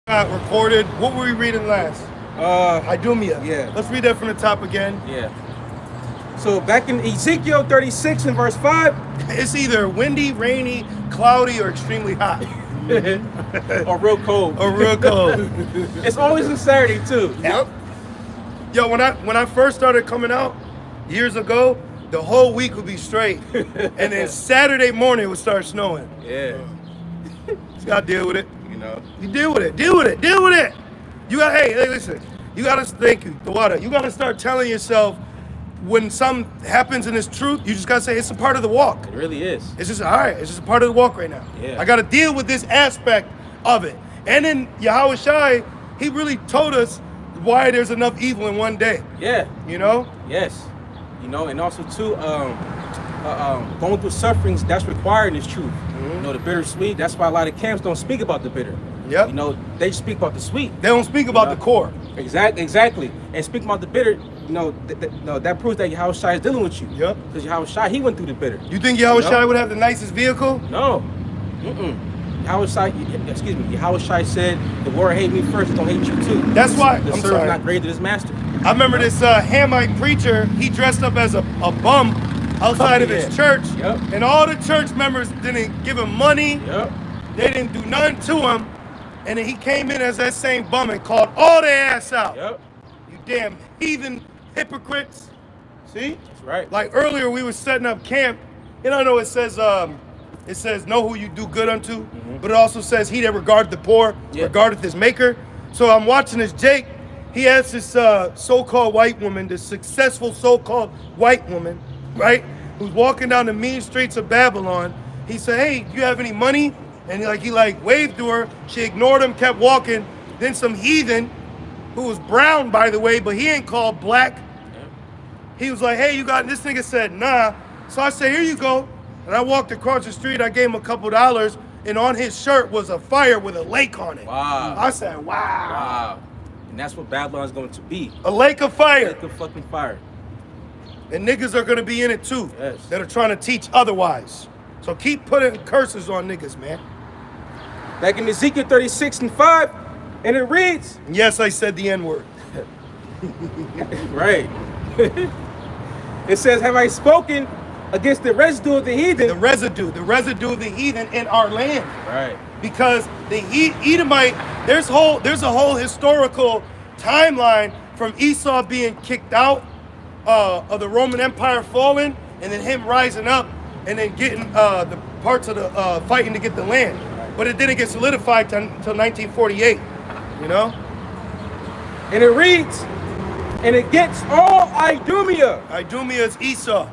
got recorded. What were we reading last? Idumea. Yeah. Let's read that from the top again. Yeah. So back in Ezekiel 36 and verse 5. It's either windy, rainy, cloudy, or extremely hot. Or real cold. Or real cold. It's always on Saturday too. Yep. Yo, when I first started coming out years ago, the whole week would be straight. And then Saturday morning it would start snowing. Yeah. You gotta deal with it. You know. You deal with it. Deal with it. Deal with it. You got hey, listen. You gotta thank you, the water. You gotta start telling yourself when something happens in this truth, you just gotta say it's a part of the walk. It really is. It's just all right. It's just a part of the walk right now. Yeah. I gotta deal with this aspect of it. And then Yahweh Shai, he really told us why there's enough evil in one day. Yeah. You know? Yes. You know, and also too, going through sufferings that's required in this truth. You know, the bittersweet. That's why a lot of camps don't speak about the bitter. Yep. You know, they speak about the sweet. They don't speak about the core. Exactly. And speaking about the bitter, you know, that proves that Yahweh Shai is dealing with you. Yep. Because Yahweh Shai, he went through the bitter. You think Yahweh Shai would have the nicest vehicle? No. Yahweh Shai said, the world hate me first, it's gonna hate you too. That's why. The I'm servant sorry. not greater than his master. I remember this Hamite preacher, he dressed up as a bum outside of his church. Yep. And all the church members didn't give him money. Yep. They didn't do nothing to him. And then he came in as that same bum and called all their ass out. Yep. You damn heathen hypocrites. See? That's right. Like earlier we were setting up camp. And I know it says know who you do good unto, but it also says he that regardeth the poor, regardeth his maker. So I'm watching this Jake. He asked this so-called white woman, this successful so-called white woman, right? Who's walking down the mean streets of Babylon. He said, hey, do you have any money? And he waved to her. She ignored him, kept walking. Then some heathen, who was brown, by the way, but he ain't called black. He was like, hey, you got, this nigga said, nah. So I said, here you go. And I walked across the street, I gave him a couple dollars, and on his shirt was a fire with a lake on it. Wow. I said, wow. Wow. And that's what Babylon is going to be. A lake of fire. A lake of fucking fire. And niggas are gonna be in it too. Yes. That are trying to teach otherwise. So keep putting curses on niggas, man. Back in Ezekiel 36 and 5, and it reads. Yes, I said the N-word. Right. It says, have I spoken against the residue of the heathen? The residue of the heathen in our land. Right. Because the Edomite, there's a whole historical timeline from Esau being kicked out of the Roman Empire falling, and then him rising up, and then getting the parts of the fighting to get the land. But it didn't get solidified until 1948, you know? And it reads, and against all Idumea, Idumea is Esau.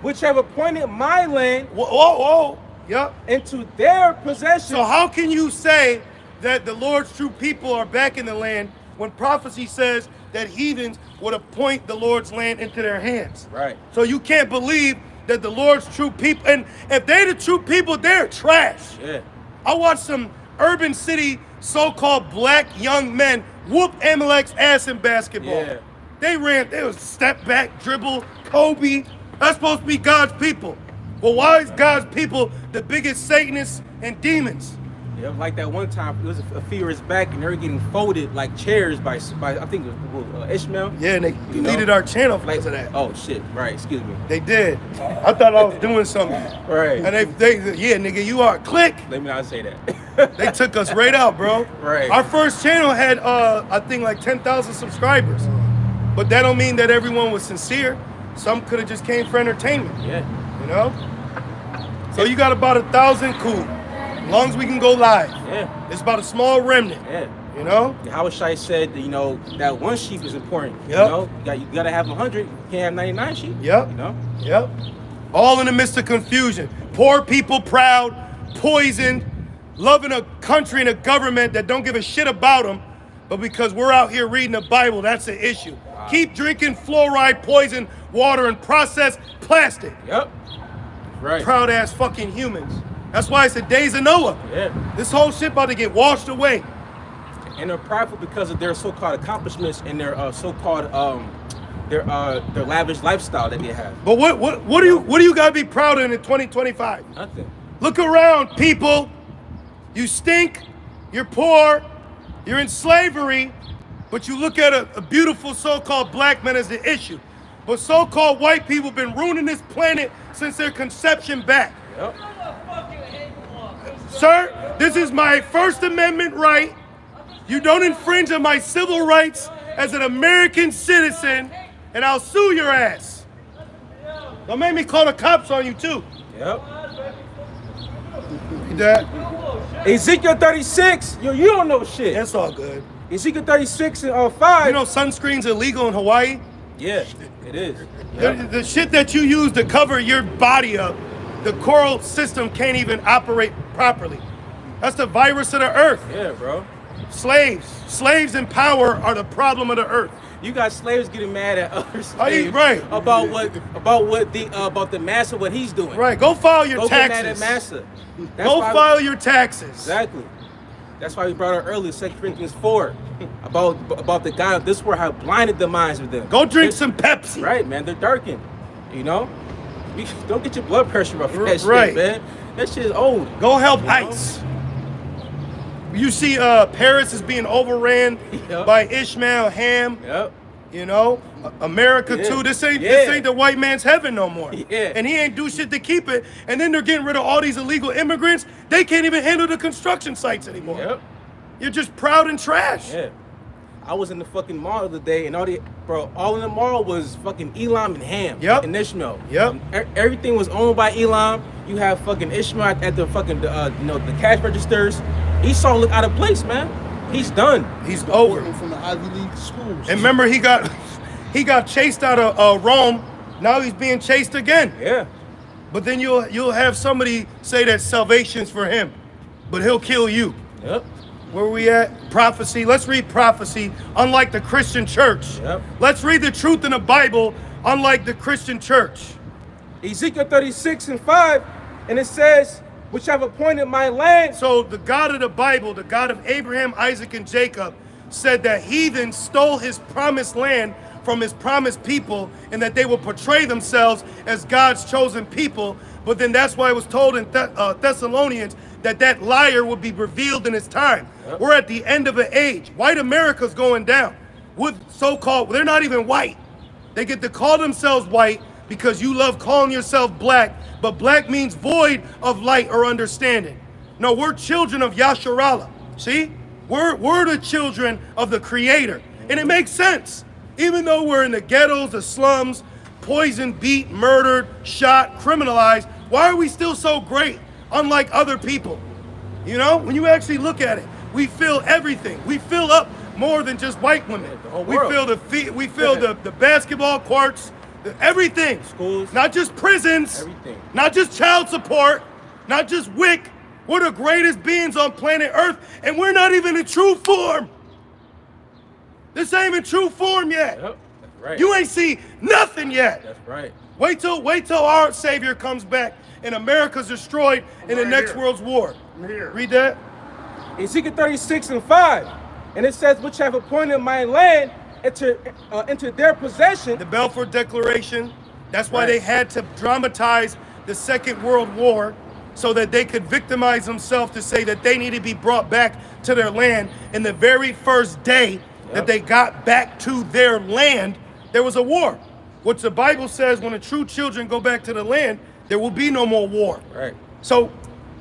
which have appointed my land Whoa. Yep. into their possession. So how can you say that the Lord's true people are back in the land when prophecy says that heathens would appoint the Lord's land into their hands? Right. So you can't believe that the Lord's true people, and if they're the true people, they're trash. Yeah. I watched some urban city so-called black young men whoop Amalek's ass in basketball. Yeah. They was step back, dribble, Kobe. That's supposed to be God's people. Well, why is God's people the biggest Satanists and demons? Yeah, like that one time, it was a few years back, and they were getting folded like chairs by I think it was Ishmael. Yeah, and they deleted our channel because of that. Oh shit! Right, excuse me. They did. I thought I was doing something. Right. And they yeah, nigga, you are click. Let me not say that. They took us right out, bro. Right. Our first channel had I think like 10,000 subscribers, but that don't mean that everyone was sincere. Some could have just came for entertainment. Yeah. You know. So you got about 1,000, cool. As long as we can go live. Yeah. It's about a small remnant. Yeah. You know? Yahweh Shai said, you know, that one sheep is important. Yep. You know, you gotta have 100. You can't have 99 sheep. Yep. You know? Yep. All in the midst of confusion. Poor people proud, poisoned, loving a country and a government that don't give a shit about them. But because we're out here reading the Bible, that's an issue. Wow. Keep drinking fluoride, poison, water, and processed plastic. Yep. Right. Proud ass fucking humans. That's why it's the days of Noah. Yeah. This whole shit about to get washed away. And they're prideful because of their so-called accomplishments and their so-called their lavish lifestyle that they have. But what do you gotta be proud of in 2025? Nothing. Look around, people. You stink. You're poor. You're in slavery, but you look at a beautiful so-called black man as the issue. But so-called white people have been ruining this planet since their conception back. Yep. Sir, this is my First Amendment right. You don't infringe on my civil rights as an American citizen, and I'll sue your ass. Don't make me call the cops on you, too. Yep. That, Ezekiel 36. Yo, you don't know shit. that's all good. Ezekiel 36 and 5. You know sunscreen's illegal in Hawaii? Yeah, it is. The shit that you use to cover your body up, the coral system can't even operate properly. That's the virus of the earth. Yeah, bro. Slaves in power are the problem of the earth. You got slaves getting mad at other slaves right. about the master, what he's doing. Right, go file your Go taxes. get mad at master. Go file your taxes. Exactly. That's why we brought out earlier, 2 Corinthians 4, about the God of this world, how blinded the minds of them. Go drink some Pepsi. Right, man, they're darkened. You know? Don't get your blood pressure up for that Right. shit, man. That shit is old. Go help You know? ICE. You see Paris is being overran Yep. by Ishmael, Ham. Yep. You know, America Yeah. too. This ain't Yeah. the white man's heaven no more. Yeah. And he ain't do shit to keep it. And then they're getting rid of all these illegal immigrants. They can't even handle the construction sites anymore. Yep. You're just proud and trash. Yeah. I was in the fucking mall the other day, and all in the mall was fucking Elam and Ham. Yep. And Ishmael. Yep. Everything was owned by Elam. You have fucking Ishmael at the fucking, the cash registers. Esau look out of place, man. He's done. He's over. From the Ivy League schools. And remember, he got chased out of Rome. Now he's being chased again. Yeah. But then you'll have somebody say that salvation's for him, but he'll kill you. Yep. Where we at? Prophecy. Let's read prophecy, unlike the Christian church. Yep. Let's read the truth in the Bible, unlike the Christian church. Ezekiel 36 and 5, and it says, which have appointed my land. So the God of the Bible, the God of Abraham, Isaac, and Jacob, said that heathens stole his promised land from his promised people, and that they will portray themselves as God's chosen people. But then that's why it was told in Thessalonians that liar would be revealed in his time. Yep. We're at the end of an age. White America's going down. With so-called, they're not even white. They get to call themselves white because you love calling yourself black, but black means void of light or understanding. No, we're children of Yasharallah. See? We're the children of the Creator. And it makes sense. Even though we're in the ghettos, the slums, poisoned, beat, murdered, shot, criminalized, why are we still so great, unlike other people? You know, when you actually look at it, we feel everything. We fill up more than just white women. The whole We world. feel the basketball courts, everything. Schools. Not just prisons. Everything. Not just child support. Not just WIC. We're the greatest beings on planet Earth, and we're not even in true form. This ain't in true form yet. Yep. That's right. You ain't see nothing yet. That's right. Wait till our Savior comes back and America's destroyed in the right next here. world's war. I'm here. Read that. Ezekiel 36 and 5, and it says, which have appointed my land into their possession. The Balfour Declaration. That's why Right. they had to dramatize the Second World War so that they could victimize themselves to say that they need to be brought back to their land. In the very first day that they got back to their land, there was a war. Which the Bible says when the true children go back to the land, there will be no more war. Right. So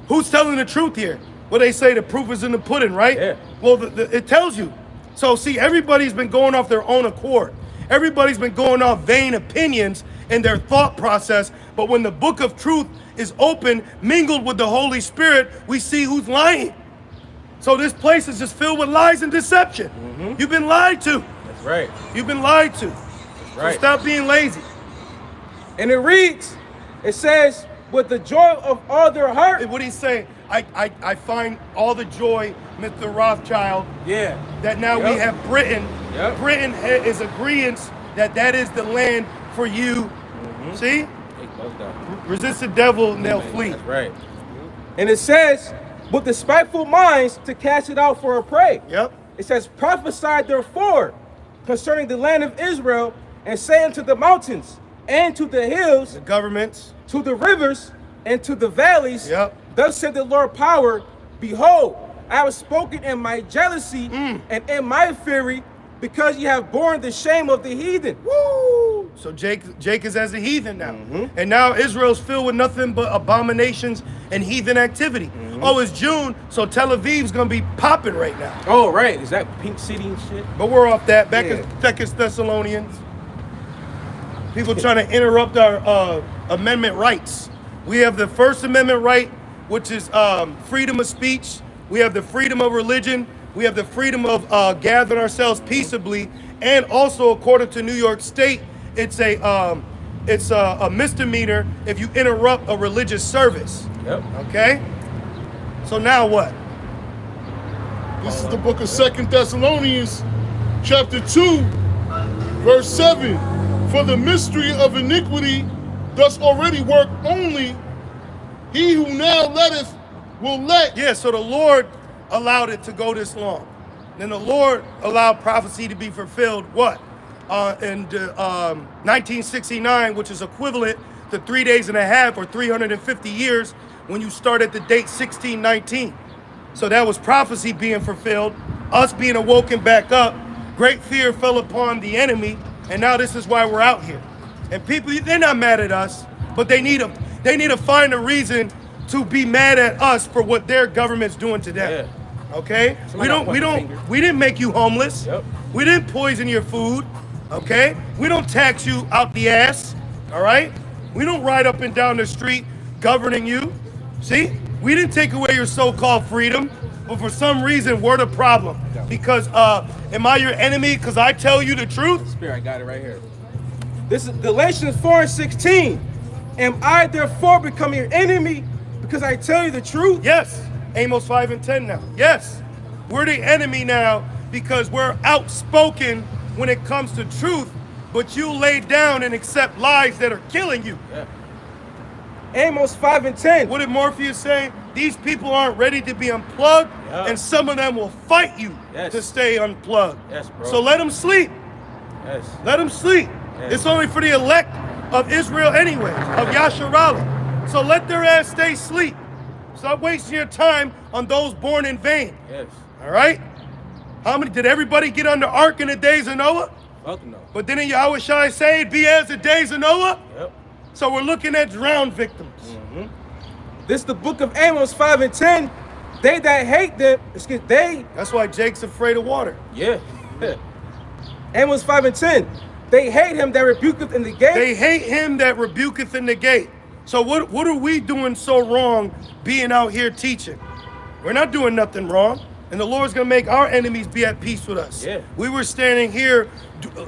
who's telling the truth here? Well, they say the proof is in the pudding, right? Yeah. Well, it tells you. So see, everybody's been going off their own accord. Everybody's been going off vain opinions in their thought process. But when the book of truth is open, mingled with the Holy Spirit, we see who's lying. So this place is just filled with lies and deception. You've been lied to. That's right. You've been lied to. That's So right. stop being lazy. And it reads, it says, with the joy of all their heart. What he's saying, I find all the joy, Mr. Rothschild, Yeah. that now we Yep. have Britain. Yep. Britain is agreeing that is the land for you. See? Hey, close down. Resist the devil and they'll flee. That's right. And it says, with the spiteful minds to cast it out for a prey. Yep. It says, prophesy therefore concerning the land of Israel, and say unto the mountains and to the hills, The governments. to the rivers and to the valleys, Yep. thus said the Lord power, behold, I have spoken in my jealousy and in my fury, because you have borne the shame of the heathen. Woo! So Jake is as a heathen now. And now Israel's filled with nothing but abominations and heathen activity. Oh, it's June, so Tel Aviv's gonna be popping right now. Oh, right. Is that Pink City and shit? But we're off that. Back as Thessalonians. People trying to interrupt our amendment rights. We have the First Amendment right, which is freedom of speech. We have the freedom of religion. We have the freedom of gathering ourselves peaceably. And also, according to New York State, it's a misdemeanor if you interrupt a religious service. Yep. Okay? So now what? This is the book of 2 Thessalonians, chapter 2, verse 7. For the mystery of iniquity does already work only. He who now letteth will let. Yeah, so the Lord allowed it to go this long. Then the Lord allowed prophecy to be fulfilled, what? In 1969, which is equivalent to 3 days and a half or 350 years when you start at the date 1619. So that was prophecy being fulfilled, us being awoken back up. Great fear fell upon the enemy, and now this is why we're out here. And people, they're not mad at us, but they need to find a reason to be mad at us for what their government's doing to them. Yeah. Okay? We didn't make you homeless. Yep. We didn't poison your food. Okay? We don't tax you out the ass. All right? We don't ride up and down the street governing you. See? We didn't take away your so-called freedom, but for some reason we're the problem. Because am I your enemy because I tell you the truth? Spirit, I got it right here. This is Galatians 4:16. Am I therefore become your enemy because I tell you the truth? Yes. Amos 5 and 10 now. Yes. We're the enemy now because we're outspoken when it comes to truth, but you lay down and accept lies that are killing you. Yeah. Amos 5 and 10. What did Morpheus say? These people aren't ready to be unplugged, Yeah. and some of them will fight you Yes. to stay unplugged. Yes, bro. So let them sleep. Yes. Let them sleep. Yes. It's only for the elect of Israel anyway, of Yasharala. So let their ass stay asleep. Stop wasting your time on those born in vain. Yes. All right? How many did everybody get on the ark in the days of Noah? Fuck no. But didn't Yahweh Shai say it be as the days of Noah? Yep. So we're looking at drowned victims. This is the book of Amos 5 and 10. They that hate them, That's why Jake's afraid of water. Yeah. Amos 5 and 10. They hate him that rebuketh in the gate. They hate him that rebuketh in the gate. So what are we doing so wrong being out here teaching? We're not doing nothing wrong. And the Lord's going to make our enemies be at peace with us. Yeah. We were standing here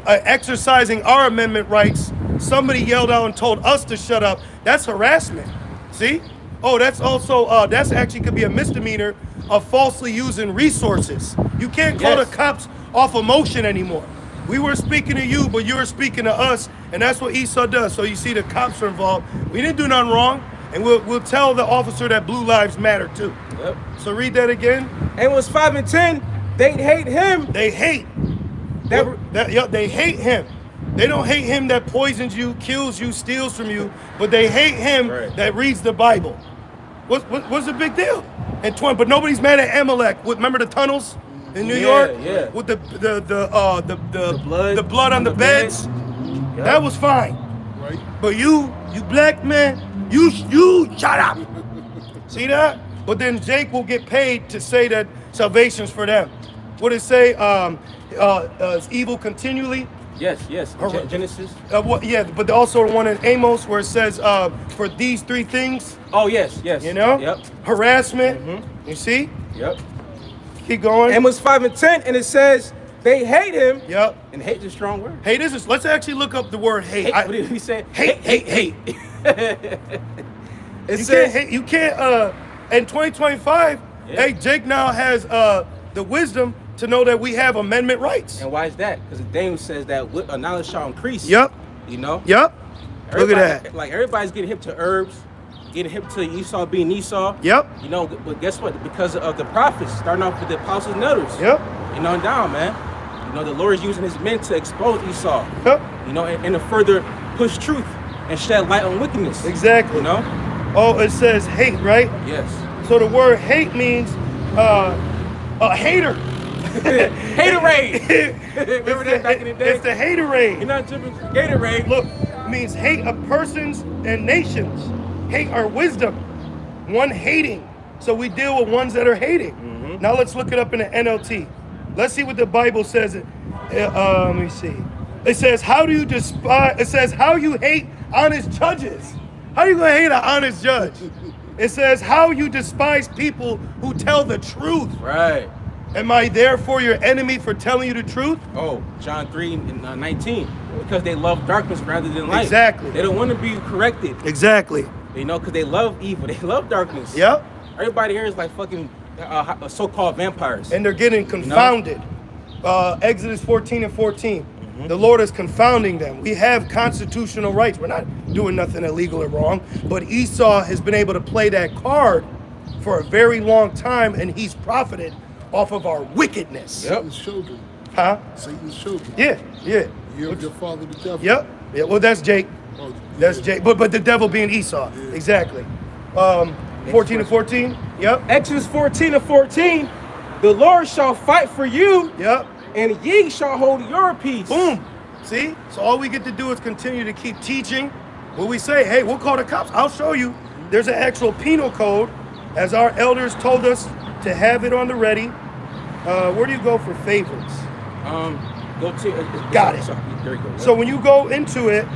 exercising our amendment rights. Somebody yelled out and told us to shut up. That's harassment. See? Oh, that's also, that's actually could be a misdemeanor of falsely using resources. You can't call Yes. the cops off emotion anymore. We were speaking to you, but you were speaking to us, and that's what Esau does. So you see the cops are involved. We didn't do nothing wrong, and we'll tell the officer that blue lives matter too. Yep. So read that again. Amos 5 and 10. They hate him. They hate. They hate him. They don't hate him that poisons you, kills you, steals from you, but they hate him Right. that reads the Bible. What's the big deal? But nobody's mad at Amalek. Remember the tunnels in New Yeah, York? yeah. With the blood blood on the beds. Yep. That was fine. Right? But you black man, you shut up. See that? But then Jake will get paid to say that salvation's for them. What did it say? Is evil continually? Yes. Yes. Alright. Genesis. Yeah, but also the one in Amos where it says, for these three things, Oh yes. Yes. you know? Yep. Harassment. You see? Yep. Keep going. Amos 5 and 10. And it says, they hate him. Yep. And hate is a strong word. Hey, let's actually look up the word hate. Hate. What did he say? Hate. It You says, can't hate, you can't, in 2025, Yeah. hey, Jake now has the wisdom to know that we have amendment rights. and why is that? Because Daniel says that knowledge shall increase. Yep. You know? Yep. Look at Everybody- that. Like everybody's getting hip to herbs, getting hip to Esau being Esau. Yep. You know, but guess what? Because of the prophets, starting off with the apostles and elders. Yep. You know, and down, man. You know, the Lord is using his men to expose Esau. Yep. You know, and to further push truth and shed light on wickedness. Exactly. You know? Oh, it says hate, right? Yes. So the word hate means A hater. Haterade. Remember that back in the day? It's the haterade. You're not dripping Gatorade. Look, it means hate of persons and nations. Hate our wisdom. One hating. So we deal with ones that are hating. Now let's look it up in the NLT. Let's see what the Bible says. Let me see. It says, how do you despise? It says, how you hate honest judges. How you gonna hate an honest judge? It says, how you despise people who tell the truth. Right. Am I therefore your enemy for telling you the truth? Oh, John 3:19. Because they love darkness rather than light. Exactly. They don't want to be corrected. Exactly. You know, because they love evil. They love darkness. Yep. Everybody here is like fucking so-called vampires. And they're getting confounded. Exodus 14:14. The Lord is confounding them. We have constitutional rights. We're not doing nothing illegal or wrong. But Esau has been able to play that card for a very long time, and he's profited off of our wickedness. Yep. Satan's children. Huh? Satan's children. Yeah. You're your father, the devil. Yep. Yeah. Well, that's Jake. Oh, yeah. That's Jake. But the devil being Esau. Yeah. Exactly. 14:14. Yep. Exodus 14:14. The Lord shall fight for you, Yep. and ye shall hold your peace. Boom. See? So all we get to do is continue to keep teaching. When we say, hey, we'll call the cops. I'll show you. There's an actual penal code, as our elders told us to have it on the ready. Where do you go for favorites? Go to. Got it. Sorry, there you go. So when you go into it,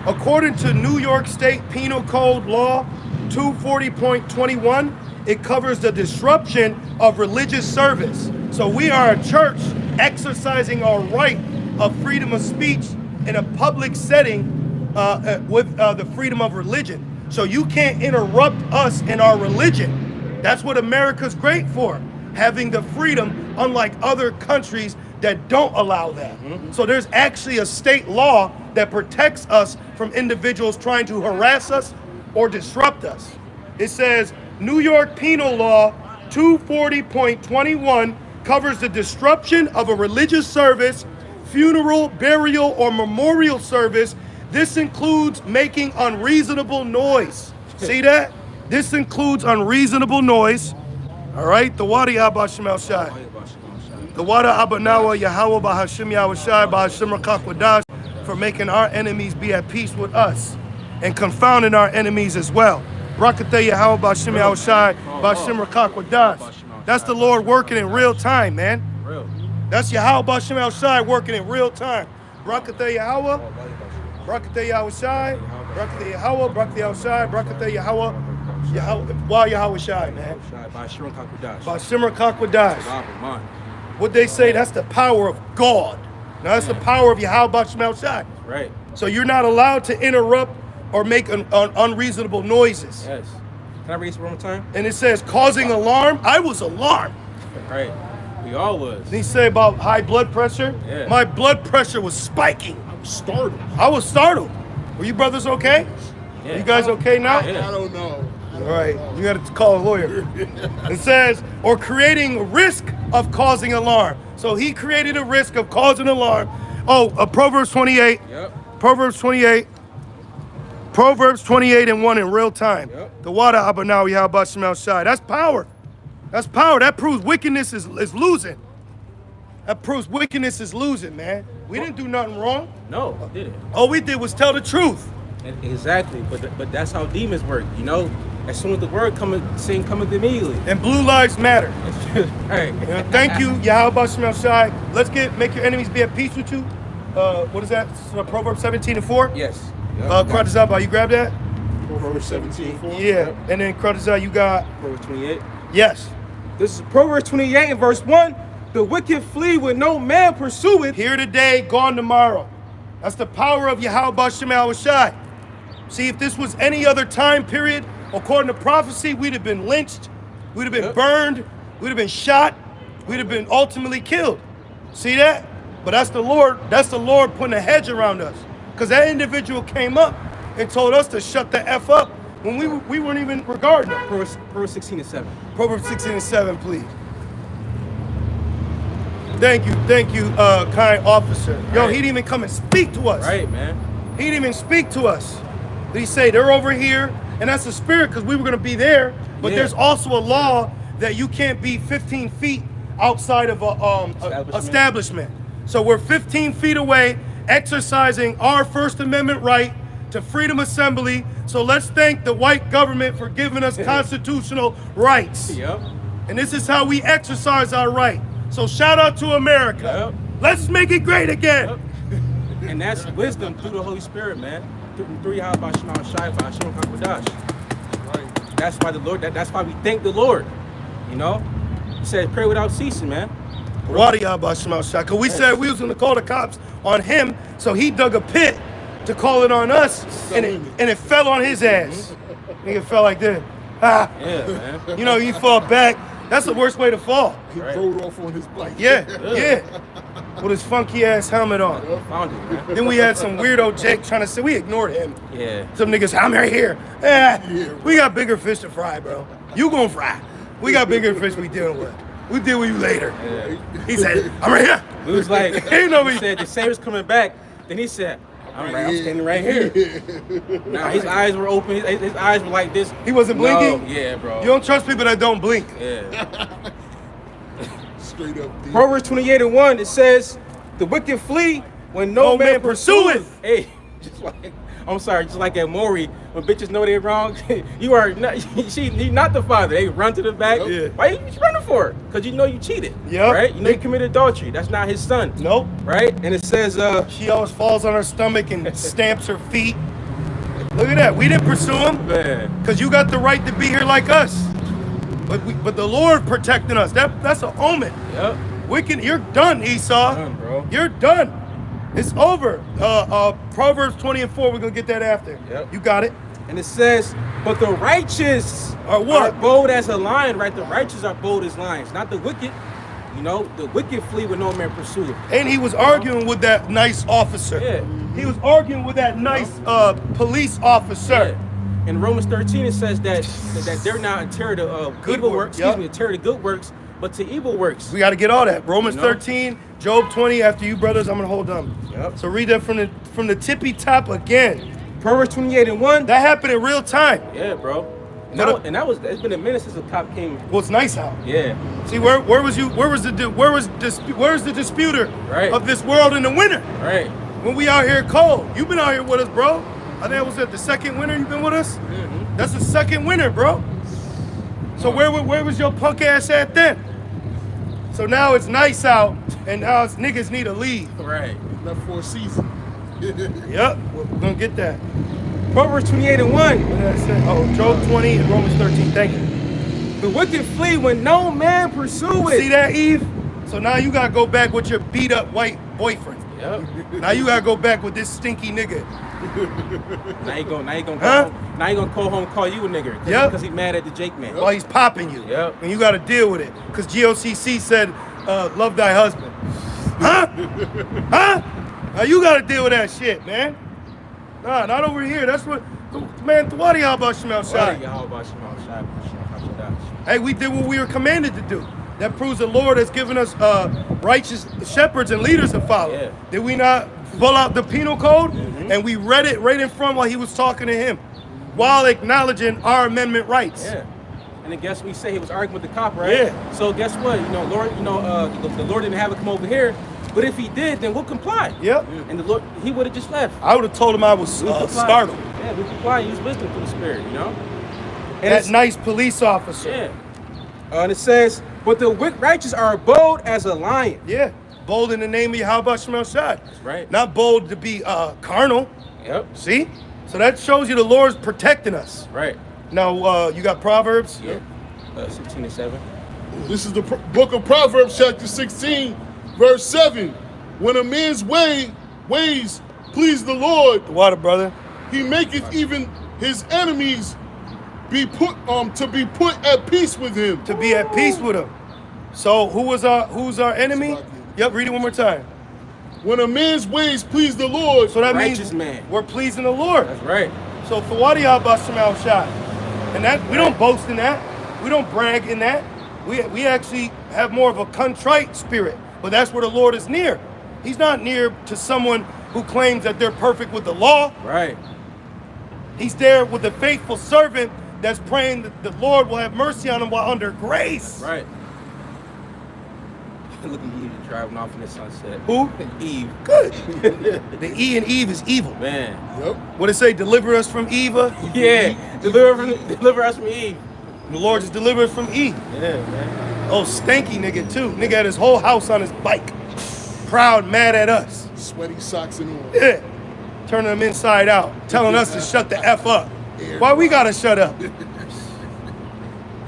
according to New York State Penal Code Law 240.21, it covers the disruption of religious service. So we are a church exercising our right of freedom of speech in a public setting with the freedom of religion. So you can't interrupt us in our religion. That's what America's great for, having the freedom, unlike other countries that don't allow that. So there's actually a state law that protects us from individuals trying to harass us or disrupt us. It says New York Penal Law 240.21 covers the disruption of a religious service, funeral, burial, or memorial service. This includes making unreasonable noise. See that? This includes unreasonable noise. All right, the Wadi Abba Shemel Shai. The Wada Abanawa Yahweh Bahashim Yahweh Shai Bahashim Rakak for making our enemies be at peace with us and confounding our enemies as well. Brakateh Yahweh Bahashim Yahweh Shai Bahashim Rakak. That's the Lord working in real time, man. Real. That's Yahweh Bahashim Yahweh Shai working in real time. Brakateh Yahweh, Brakateh Yahweh Shai, Brakateh Yahweh, Brakateh Yahweh Shai, Brakateh Yahweh. Why Yahweh Shai, man? Bahashim Kakwadash. Bahashim Rakak. Man. What they say, that's the power of God. Now that's the power of Yahweh Shemel Shai. Right. So you're not allowed to interrupt or make unreasonable noises. Yes. Can I read this one more time? And it says causing alarm. I was alarmed. Right. We all was. And he said about high blood pressure. Yeah. My blood pressure was spiking. I'm startled. I was startled. Were you brothers okay? Yeah. You guys okay now? Yeah. I don't know. All right, you got to call a lawyer. It says, or creating a risk of causing alarm. So he created a risk of causing alarm. Oh, Proverbs 28. Yep. Proverbs 28. Proverbs 28 and 1 in real time. Yep. The water abanawi habashimel shai. That's power. That's power. That proves wickedness is losing. That proves wickedness is losing, man. We didn't do nothing wrong. No, I didn't. All we did was tell the truth. Exactly. But that's how demons work, you know? As soon as the word cometh, sin cometh immediately. And blue lives matter. Hey. You know, thank you, Yahweh Shemel Shai. Let's make your enemies be at peace with you. What is that? Proverbs 17 and 4? Yes. Kradazaba, you grab that? Proverbs 17. Yeah. And then Kradazaba, you got? Proverbs 28. Yes. This is Proverbs 28 and verse 1. The wicked flee when no man pursueth. Here today, gone tomorrow. That's the power of Yahweh Shemel Shai. See, if this was any other time period, according to prophecy, we'd have been lynched, we'd have been burned, we'd have been shot, we'd have been ultimately killed. See that? But that's the Lord putting a hedge around us. Because that individual came up and told us to shut the F up when we weren't even regarding him. Proverbs 16 and 7. Proverbs 16 and 7, please. Thank you, kind officer. Yo, Right. he didn't even come and speak to us. Right, man. He didn't even speak to us. Did he say they're over here? And that's the spirit because we were going to be there. But Yeah. there's also a law that you can't be 15 feet outside of a establishment. So we're 15 feet away, exercising our First Amendment right to freedom assembly. So let's thank the white government for giving us constitutional rights. Yep. And this is how we exercise our right. So shout out to America. Yep. Let's make it great again. Yep. And that's wisdom through the Holy Spirit, man. Through Yahweh Shema Shai, Hashem HaKadosh. Right. That's why the Lord. That's why we thank the Lord. You know, He said, "Pray without ceasing, man." Because we said we was gonna call the cops on him, so he dug a pit to call it on us, and it fell on his ass. Nigga fell like this. Ah. Yeah, man. You know, you fall back. That's the worst way to fall. He Right. rode off on his bike. Yeah. With his funky ass helmet on. Found it, man. Then we had some weirdo Jake trying to say, we ignored him. Yeah. Some niggas, I'm right here. We got bigger fish to fry, bro. You gonna fry. We got bigger fish we dealing with. We'll deal with you later. Yeah. He said, I'm right here. We was like, Ain't no he said the Savior's coming back. Then he said, I'm standing right here. Now his eyes were open. His eyes were like this. He wasn't blinking? No, yeah, bro. You don't trust people that don't blink. Yeah. Straight up. Dude. Proverbs 28:1, it says, "The wicked flee when no man pursueth." Hey, just like at Maury, when bitches know they're wrong, you are not. You're not the father. They run to the back. Yeah. Why you running for it? Because you know you cheated. Yep. Right. You know you committed adultery. That's not his son. Nope. Right. And it says, She always falls on her stomach and stamps her feet. Look at that. We didn't pursue him man. because you got the right to be here like us. But the Lord protecting us. That's an omen. Yep. You're done, Esau. Done, bro. You're done. It's over. Proverbs 20:4. We're gonna get that after. Yep. You got it. And it says, "But the righteous Are what? are bold as a lion." Right. The righteous are bold as lions, not the wicked. You know, the wicked flee when no man pursueth. And he was arguing with that nice officer. Yeah. He was arguing with that nice police officer. Yeah. In Romans 13, it says that they're not a terror to Good evil work, works, yep. a terror to good works, but to evil works. We got to get all that. Romans You know? 13, Job 20. After you, brothers, I'm gonna hold them. Yep. So read that from the tippy top again. Proverbs 28:1. That happened in real time. Yeah, bro. And But, that was it's been a minute since the cop came. Well, it's nice out. Yeah. See, where was you? Where's the disputer Right. of this world in the winter? Right. When we out here cold. You've been out here with us, bro. I think that was the second winter you've been with us. Mm-hmm. That's the second winter, bro. So where was your punk ass at then? So now it's nice out, and now it's niggas need to leave. Right. Left for a season. Yep, we're gonna get that. Proverbs 28:1. What did I say? Oh, Job 20 and Romans 13. Thank you. The wicked flee when no man pursueth. See that, Eve? So now you gotta go back with your beat up white boyfriend. Yep. Now you gotta go back with this stinky nigga. Now you gonna Huh? call home. Now you gonna call home and call you a nigger. Yep. Because he mad at the Jake man. While he's popping you. Yep. And you gotta deal with it. Because GOCC said, love thy husband. Huh? Huh? Now you gotta deal with that shit, man. Nah, not over here. That's what, man, what do y'all about Shemel Shai? Hey, we did what we were commanded to do. That proves the Lord has given us righteous shepherds and leaders to follow. Yeah. Did we not pull out the penal code? And we read it right in front while he was talking to him, while acknowledging our amendment rights. Yeah. And then guess what he said? He was arguing with the cop, right? Yeah. So guess what? You know, Lord, the Lord didn't have it come over here. But if he did, then we'll comply. Yep. And the Lord, he would have just left. I would have told him I was We comply. startled. Yeah, we comply and use wisdom through the Spirit, you know? And That it's- nice police officer. Yeah. And it says, but the righteous are bold as a lion. Yeah. Bold in the name of Yahweh Shemel Shai. That's right. Not bold to be carnal. Yep. See? So that shows you the Lord's protecting us. Right. Now, you got Proverbs? Yep. 16:7. This is the book of Proverbs, chapter 16, verse 7. When a man's ways please the Lord, The water, brother. he maketh even his enemies be put at peace with him. To be at peace with him. So who's our enemy? Yep, read it one more time. When a man's ways please the Lord, So that Righteous means man. we're pleasing the Lord. That's right. So for what y'all about Shemel Shai? And that we don't boast in that. We don't brag in that. We actually have more of a contrite spirit. But that's where the Lord is near. He's not near to someone who claims that they're perfect with the law. Right. He's there with the faithful servant that's praying that the Lord will have mercy on him while under grace. Right. Look at Eve driving off in the sunset. Who? Eve. Good. The E in Eve is evil. Man. Yep. What it say? Deliver us from Eva. Yeah. Deliver us from Eve. The Lord just delivered us from Eve. Yeah, man. Oh, stanky nigga too. Nigga had his whole house on his bike. Proud, mad at us. Sweaty socks and all. Yeah. Turning them inside out. Telling us to shut the F up. Why we gotta shut up?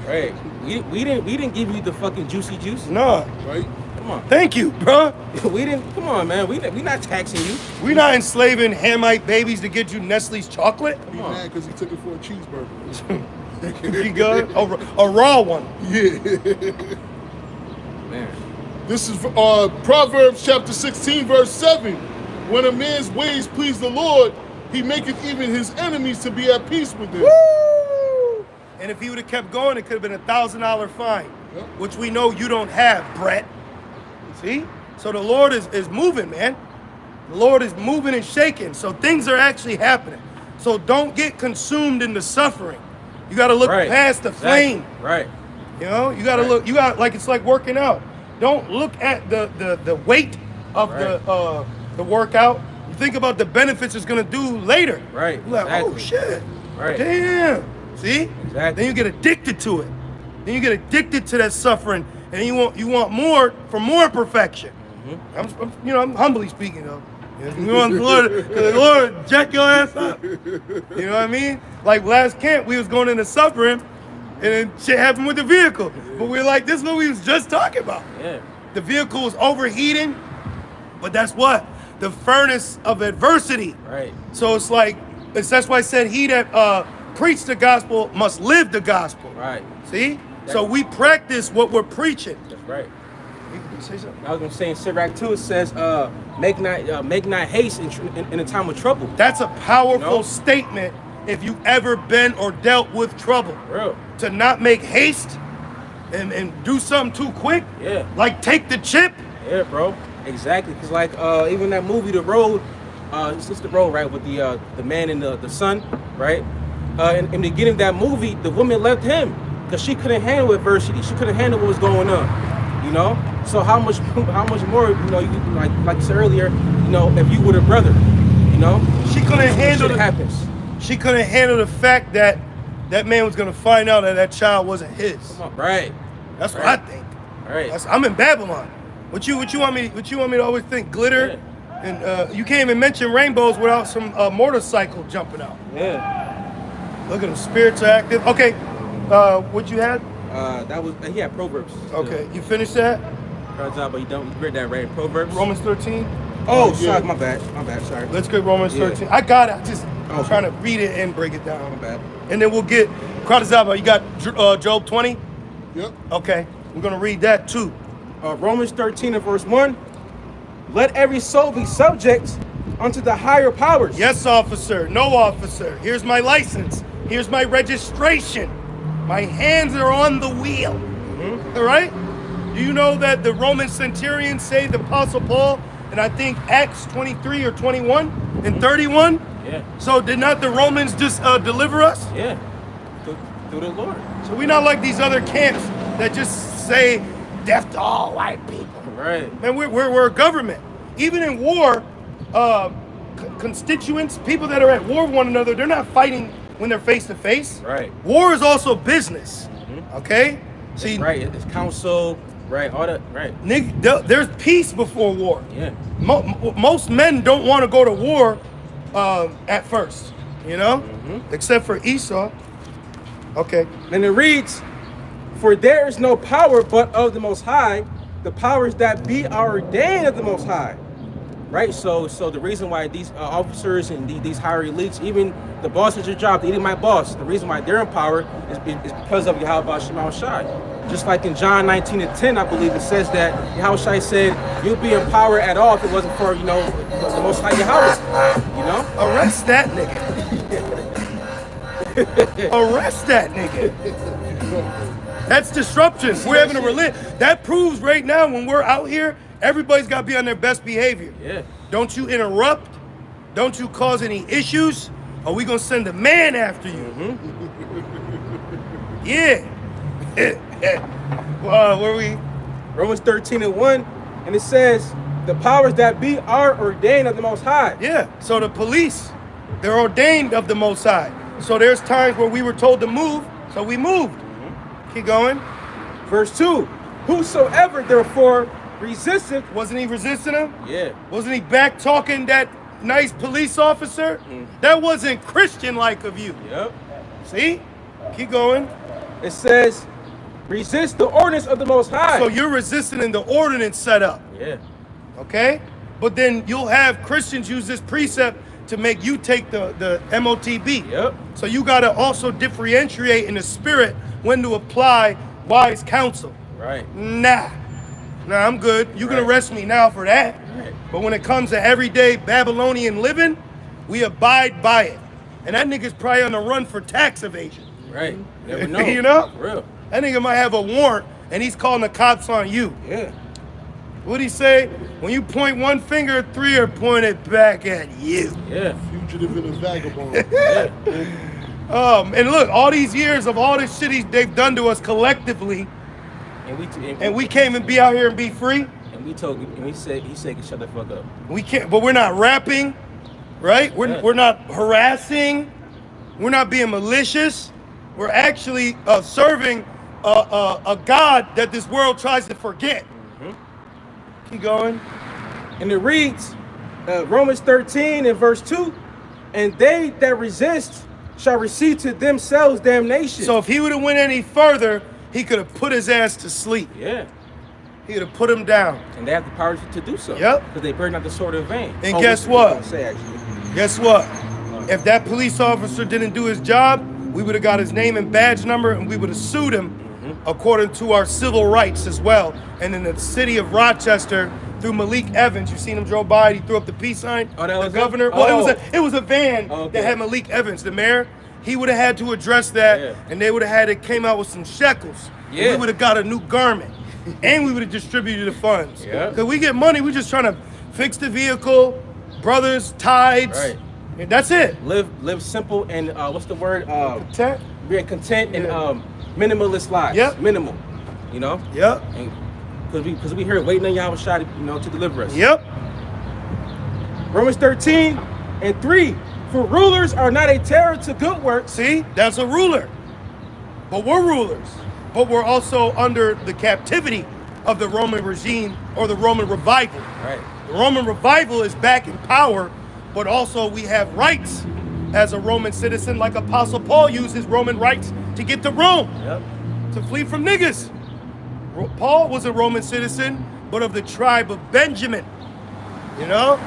Right. We didn't give you the fucking juicy juice. No. Right? Come on. Thank you, bruh. We didn't. Come on, man. We not taxing you. We not enslaving Hamite babies to get you Nestle's chocolate. He mad because he took it for a cheeseburger. You good? A raw one. Yeah. Man. This is Proverbs chapter 16, verse 7. When a man's ways please the Lord, he maketh even his enemies to be at peace with him. Woo! And if he would have kept going, it could have been a $1,000 fine, Yep. which we know you don't have, Brett. See? So the Lord is moving, man. The Lord is moving and shaking. So things are actually happening. So don't get consumed in the suffering. You got to look past the flame. Right. You know, you got to look. You got like it's like working out. Don't look at the weight of the workout. You think about the benefits it's gonna do later. Right. You're like, Exactly. oh shit. Right. Damn. See? Exactly. Then you get addicted to it. Then you get addicted to that suffering, and you want more for more perfection. Mm-hmm. I'm humbly speaking though. You want the Lord jack your ass up. You know what I mean? Like last camp, we was going into suffering, and then shit happened with the vehicle. But we were like, this is what we was just talking about. Yeah. The vehicle was overheating, but that's what? The furnace of adversity. Right. So it's like, that's why I said he that preach the gospel must live the gospel. Right. See? So we practice what we're preaching. That's right. You say something? I was gonna say in Sirach 2 it says, make not haste in a time of trouble. That's a powerful No. statement if you ever been or dealt with trouble. Real. To not make haste and do something too quick. Yeah. Like take the chip. Yeah, bro. Exactly. Cause like even that movie, The Road, it's The Road, right? With the man and the son, right? In the beginning of that movie, the woman left him because she couldn't handle adversity. She couldn't handle what was going on. You know. So how much more, you know, you like I said earlier, you know, if you were a brother, you know, She couldn't handle shit it. happens. She couldn't handle the fact that that man was gonna find out that that child wasn't his. Come on, right. That's what Right. I think. Right. I'm in Babylon. What you want me to always think? Glitter, and you can't even mention rainbows without some motorcycle jumping out. Yeah. Look at them, spirits are active. Okay, what you had? That was he had Proverbs. Okay, you finished that? But you read that right? Proverbs. Romans 13. Oh, yeah. sorry, my bad. Sorry. Let's get Romans Yeah. 13. I got it. I'm just Okay. trying to read it and break it down. My bad. And then we'll get Kratazaba. You got Job 20? Yep. Okay, we're gonna read that too. Romans 13 and verse 1. Let every soul be subject unto the higher powers. Yes, officer. No, officer. Here's my license. Here's my registration. My hands are on the wheel. All right? Do you know that the Roman centurion saved the Apostle Paul in, I think, Acts 23 or 21 and 31? Yeah. So did not the Romans just deliver us? Yeah. Through the Lord. So we're not like these other camps that just say death to all white people. Right. Man, we're a government. Even in war, constituents, people that are at war with one another, they're not fighting when they're face to face. Right. War is also business. Okay? See, Right. It's council. Right. All that. Right. there's peace before war. Yeah. Most men don't want to go to war at first, you know? Except for Esau. Okay. And it reads, for there is no power but of the Most High, the powers that be are ordained of the Most High. Right. So the reason why these officers and these higher elites, even the boss at your job, even my boss, the reason why they're in power is because of Yahweh Shema Shai. Just like in John 19 and 10, I believe it says that Yahweh Shai said, you'll be in power at all if it wasn't for, you know, the Most High Yahweh. You know? Arrest that nigga. Arrest that nigga. That's disruption. We're having a religion. That proves right now when we're out here, everybody's got to be on their best behavior. Yeah. Don't you interrupt. Don't you cause any issues. Or we going to send a man after you. Yeah. Where we? Romans 13:1, and it says, the powers that be are ordained of the Most High. Yeah, so the police, they're ordained of the Most High. So there's times where we were told to move, so we moved. Keep going. Verse 2, whosoever therefore resisteth. Wasn't he resisting him? Yeah. Wasn't he back talking that nice police officer? That wasn't Christian-like of you. Yep. See? Keep going. It says, resist the ordinance of the Most High. So you're resisting in the ordinance set up. Yeah. Okay? But then you'll have Christians use this precept to make you take the MOTB. Yep. So you got to also differentiate in the spirit when to apply wise counsel. Right. Nah, I'm good. You can Right. arrest me now for that. Right. But when it comes to everyday Babylonian living, we abide by it. And that nigga's probably on the run for tax evasion. Right. Never know. You know? For real. That nigga might have a warrant and he's calling the cops on you. Yeah. What'd he say? When you point one finger, three are pointed back at you. Yeah. Fugitive and a vagabond. And look, all these years of all this shit they've done to us collectively, and we can't even be out here and be free. And we told, and he said, shut the fuck up. We can't, but we're not rapping, right? We're not harassing. We're not being malicious. We're actually serving a God that this world tries to forget. Keep going. And it reads, Romans 13 and verse 2, and they that resist shall receive to themselves damnation. So if he would have went any further, he could have put his ass to sleep. Yeah. He would have put him down. And they have the power to do so. Yep. Because they burn out the sword in vain. And guess what? Say, actually. Guess what? If that police officer didn't do his job, we would have got his name and badge number and we would have sued him according to our civil rights as well. And in the city of Rochester, through Malik Evans, you seen him drove by, he threw up the peace sign. Oh, that was the governor. it? Well, Oh. it was a van Okay. that had Malik Evans, the mayor. He would have had to address that, Yeah. and they would have had it came out with some shekels. And Yeah. we would have got a new garment, and we would have distributed the funds. Yeah. Cause we get money, we just trying to fix the vehicle, brothers, tides. Right. And that's it. Live simple and what's the word? Content? Being content and Yeah. minimalist lives. Yep. Minimal. You know? Yep. And because we here waiting on Yahweh Shai, to deliver us. Yep. Romans 13 and 3. For rulers are not a terror to good works. See, that's a ruler. But we're rulers. But we're also under the captivity of the Roman regime or the Roman revival. Right. The Roman revival is back in power, but also we have rights as a Roman citizen, like Apostle Paul used his Roman rights to get to Rome, Yep. to flee from niggas. Paul was a Roman citizen, but of the tribe of Benjamin. You know?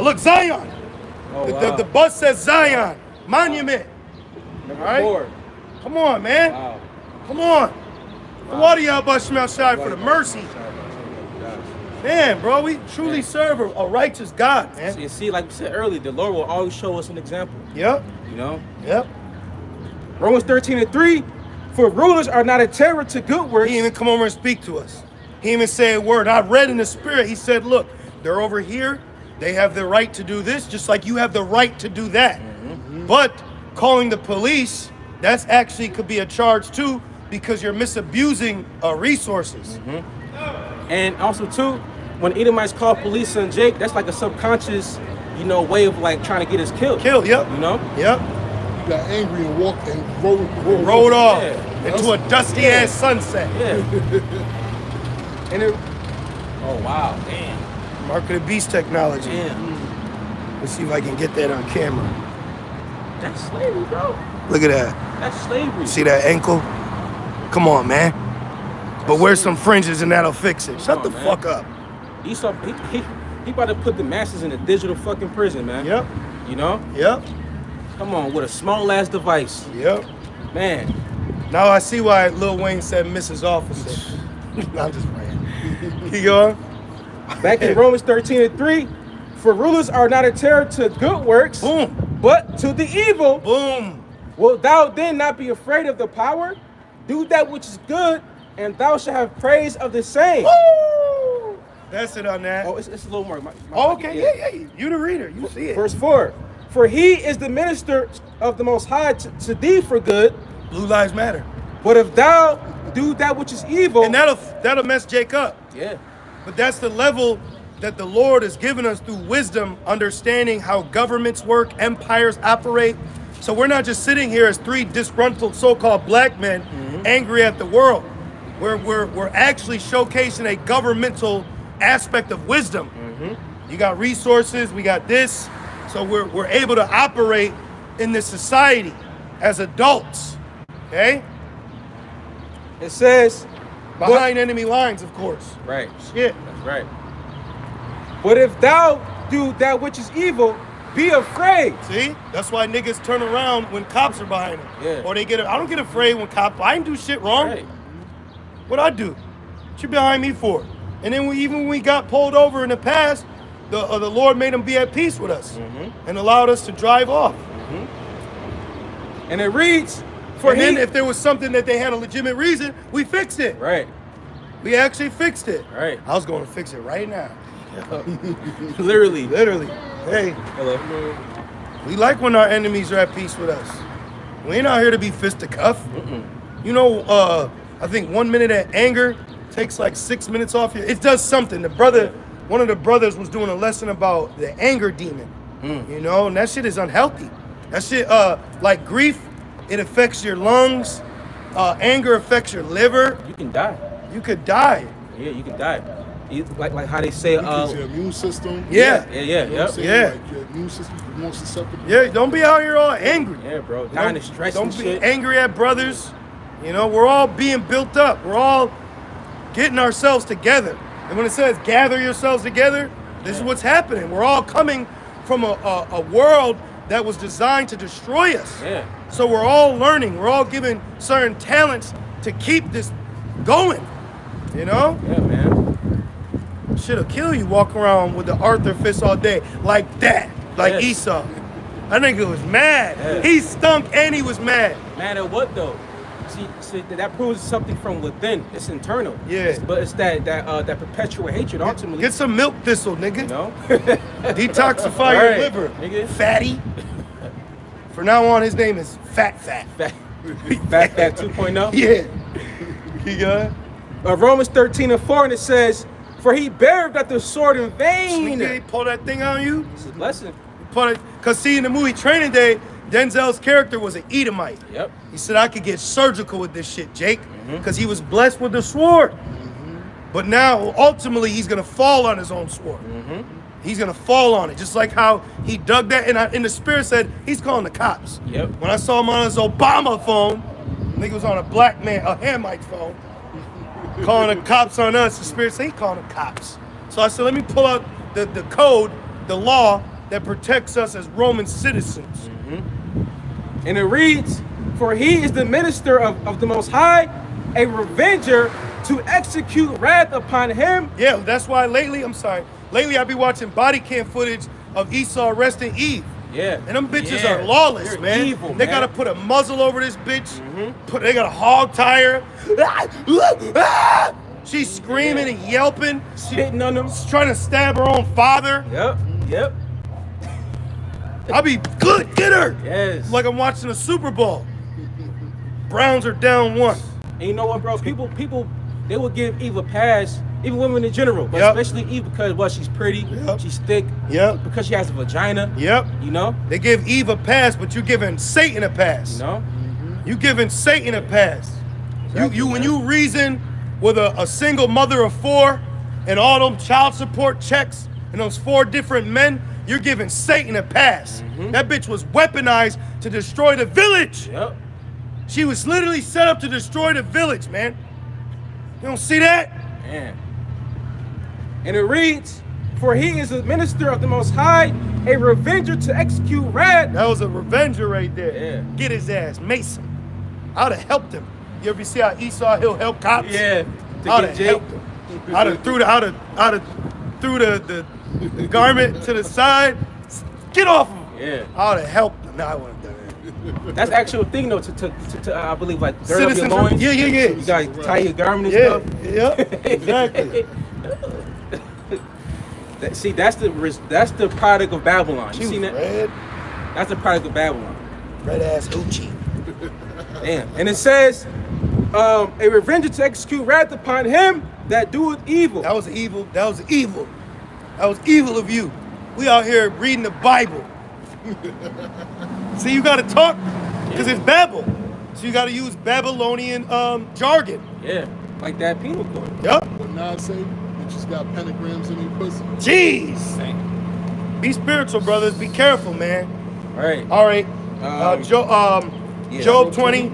Look, Zion. Oh, The bus says Zion. Monument. Number All right. 4. Come on, man. Wow. Come on. The water y'all Bashim outside for the mercy. Man, bro, we truly serve a righteous God, man. So you see, like we said earlier, the Lord will always show us an example. Yep. You know? Yep. Romans 13 and 3. For rulers are not a terror to good works. He didn't even come over and speak to us. He didn't even say a word. I read in the spirit. He said, look, they're over here. They have the right to do this, just like you have the right to do that. But calling the police, that's actually could be a charge too, because you're misabusing resources. And also too, when Edomites call police on Jake, that's like a subconscious, way of like trying to get us killed. Kill, yep. You know? Yep. He got angry and walked and Rolled off Yeah. into a dusty ass sunset. Yeah. And it. Oh wow, damn. Mark of the beast technology. Damn. Let's see if I can get that on camera. That's slavery, bro. Look at that. That's slavery. See that ankle? Come on, man. But wear some fringes and that'll fix it. Shut on, the man. fuck up. Esau, he about to put the masses in a digital fucking prison, man. Yep. You know? Yep. Come on, with a small ass device. Yep. Man. Now I see why Lil Wayne said Mrs. Officer. No, I'm just playing. Keep going. Back in Romans 13 and 3, for rulers are not a terror to good works, Boom. but to the evil. Boom. Wilt thou then not be afraid of the power? Do that which is good, and thou shalt have praise of the same. Woo! That's it on that. Oh, it's a little more. Oh, okay, yeah. You the reader. You see it. Verse 4, for he is the minister of the Most High to thee for good, Blue Lives Matter. but if thou do that which is evil. And that'll mess Jake up. Yeah. But that's the level that the Lord has given us through wisdom, understanding how governments work, empires operate. So we're not just sitting here as three disgruntled so-called black men angry at the world. We're actually showcasing a governmental aspect of wisdom. You got resources, we got this. So we're able to operate in this society as adults, okay? It says, Behind enemy lines, of course. right. Shit. That's right. But if thou do that which is evil, be afraid. See? That's why niggas turn around when cops are behind them. Yeah. Or I don't get afraid when I didn't do shit wrong. Right. What'd I do? What you behind me for? And then even when we got pulled over in the past, the Lord made them be at peace with us and allowed us to drive off. And it reads, And then if there was something that they had a legitimate reason, we fixed it. Right. We actually fixed it. Right. I was going to fix it right now. Literally. Literally. Hey, Hello. we like when our enemies are at peace with us. We ain't out here to be fisticuff. You know, I think 1 minute of anger takes like 6 minutes off you. It does something. One of the brothers was doing a lesson about the anger demon. You know, and that shit is unhealthy. That shit, like grief, it affects your lungs. Anger affects your liver. You can die. You could die. Yeah, you can die. Like how they say, Because your immune system. Yeah. yeah, You know what I'm yep. saying? Yeah. Like your immune system is more susceptible. Yeah, don't be out here all angry. Yeah, bro. Dying of stress and Don't be shit. angry at brothers. You know, we're all being built up. We're all getting ourselves together. And when it says gather yourselves together, this is what's happening. We're all coming from a world that was designed to destroy us. Yeah. So we're all learning. We're all given certain talents to keep this going. You know? Yeah, man. Shit'll kill you walking around with the Arthur fist all day like that, like Yes. Esau. That nigga was mad. Yeah. He stunk and he was mad. Mad at what though? See, that proves something from within. It's internal. Yeah. But it's that perpetual hatred ultimately. Get some milk thistle, nigga. You know? Detoxify Right, your liver, nigga. fatty. From now on, his name is Fat. Fat 2.0. Yeah. You got it? Romans 13:4, and it says, "For he bare not the sword in vain." Nigga, he pull that thing on you. It's a blessing. Because see, in the movie Training Day, Denzel's character was an Edomite. Yep. He said, I could get surgical with this shit, Jake, because he was blessed with the sword. But now, ultimately, he's going to fall on his own sword. He's going to fall on it, just like how he dug that. And in the spirit said, he's calling the cops. Yep. When I saw him on his Obama phone, nigga was on a black man, a Hamite phone, calling the cops on us. The spirit said, he calling the cops. So I said, let me pull out the code, the law that protects us as Roman citizens. And it reads, "For he is the minister of the Most High, a revenger to execute wrath upon him." Yeah, that's why lately I be watching body cam footage of Esau arresting Eve. Yeah. And them bitches Yeah. are lawless, They're man. evil, They man. gotta put a muzzle over this bitch. They got a hog tie her. She's screaming and yelping. Spitting on them. She's trying to stab her own father. Yep. I'll be good, get her. Yes. Like I'm watching a Super Bowl. Browns are down 1. And you know what, bro? People, they will give Eve a pass, even women in general, but Yep. especially Eve because, well, she's pretty, Yep. she's thick, Yep. because she has a vagina, Yep. you know? They give Eve a pass, but you're giving Satan a pass. You know? You giving Satan a pass. Exactly, you when man. you reason with a single mother of 4 and all them child support checks and those 4 different men, you're giving Satan a pass. That bitch was weaponized to destroy the village. Yep. She was literally set up to destroy the village, man. You don't see that? Man. And it reads, "For he is a minister of the Most High, a revenger to execute wrath." That was a revenger right there. Yeah. Get his ass, mace him. I would have helped him. You ever see how Esau he'll help cops? Yeah. To I'd get have Jake. helped him. I'd have threw the garment to the side. Get off him. Yeah. I'd have helped him. No, I wouldn't have done that. That's actual thing though to I believe like gird up your Citizens, loins. yeah. You guys tie your garment and Yeah, stuff. yeah, exactly. See, that's the product of Babylon. She You was seen that? red, That's the product of Babylon. red ass hoochie. Damn. And it says, a revenger to execute wrath upon him that doeth evil. That was evil. That was evil. That was evil of you. We out here reading the Bible. See, you got to talk because it's Babel. So you got to use Babylonian jargon. Yeah, like that penal code. Yup. What Nas say? Bitches got pentagrams in their pussy. Jeez. Be spiritual, brothers. Be careful, man. Right. All right. Yeah, Job 20.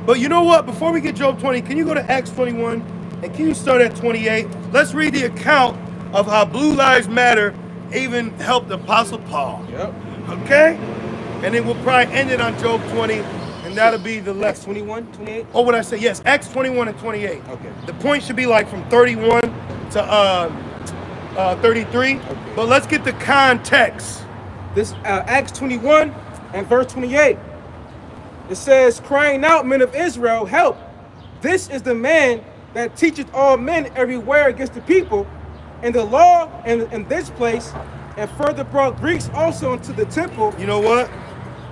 But you know what? Before we get Job 20, can you go to Acts 21? And can you start at 28? Let's read the account of how Blue Lives Matter even helped the Apostle Paul. Yep. Okay? And then we'll probably end it on Job 20. And that'll be the Acts last. 21, 28? Oh, what I say? Yes, Acts 21 and 28. Okay. The point should be like from 31 to 33. Okay. But let's get the context. This Acts 21 and verse 28. It says, crying out, men of Israel, help. This is the man that teacheth all men everywhere against the people, and the law in this place, and further brought Greeks also into the temple. You know what?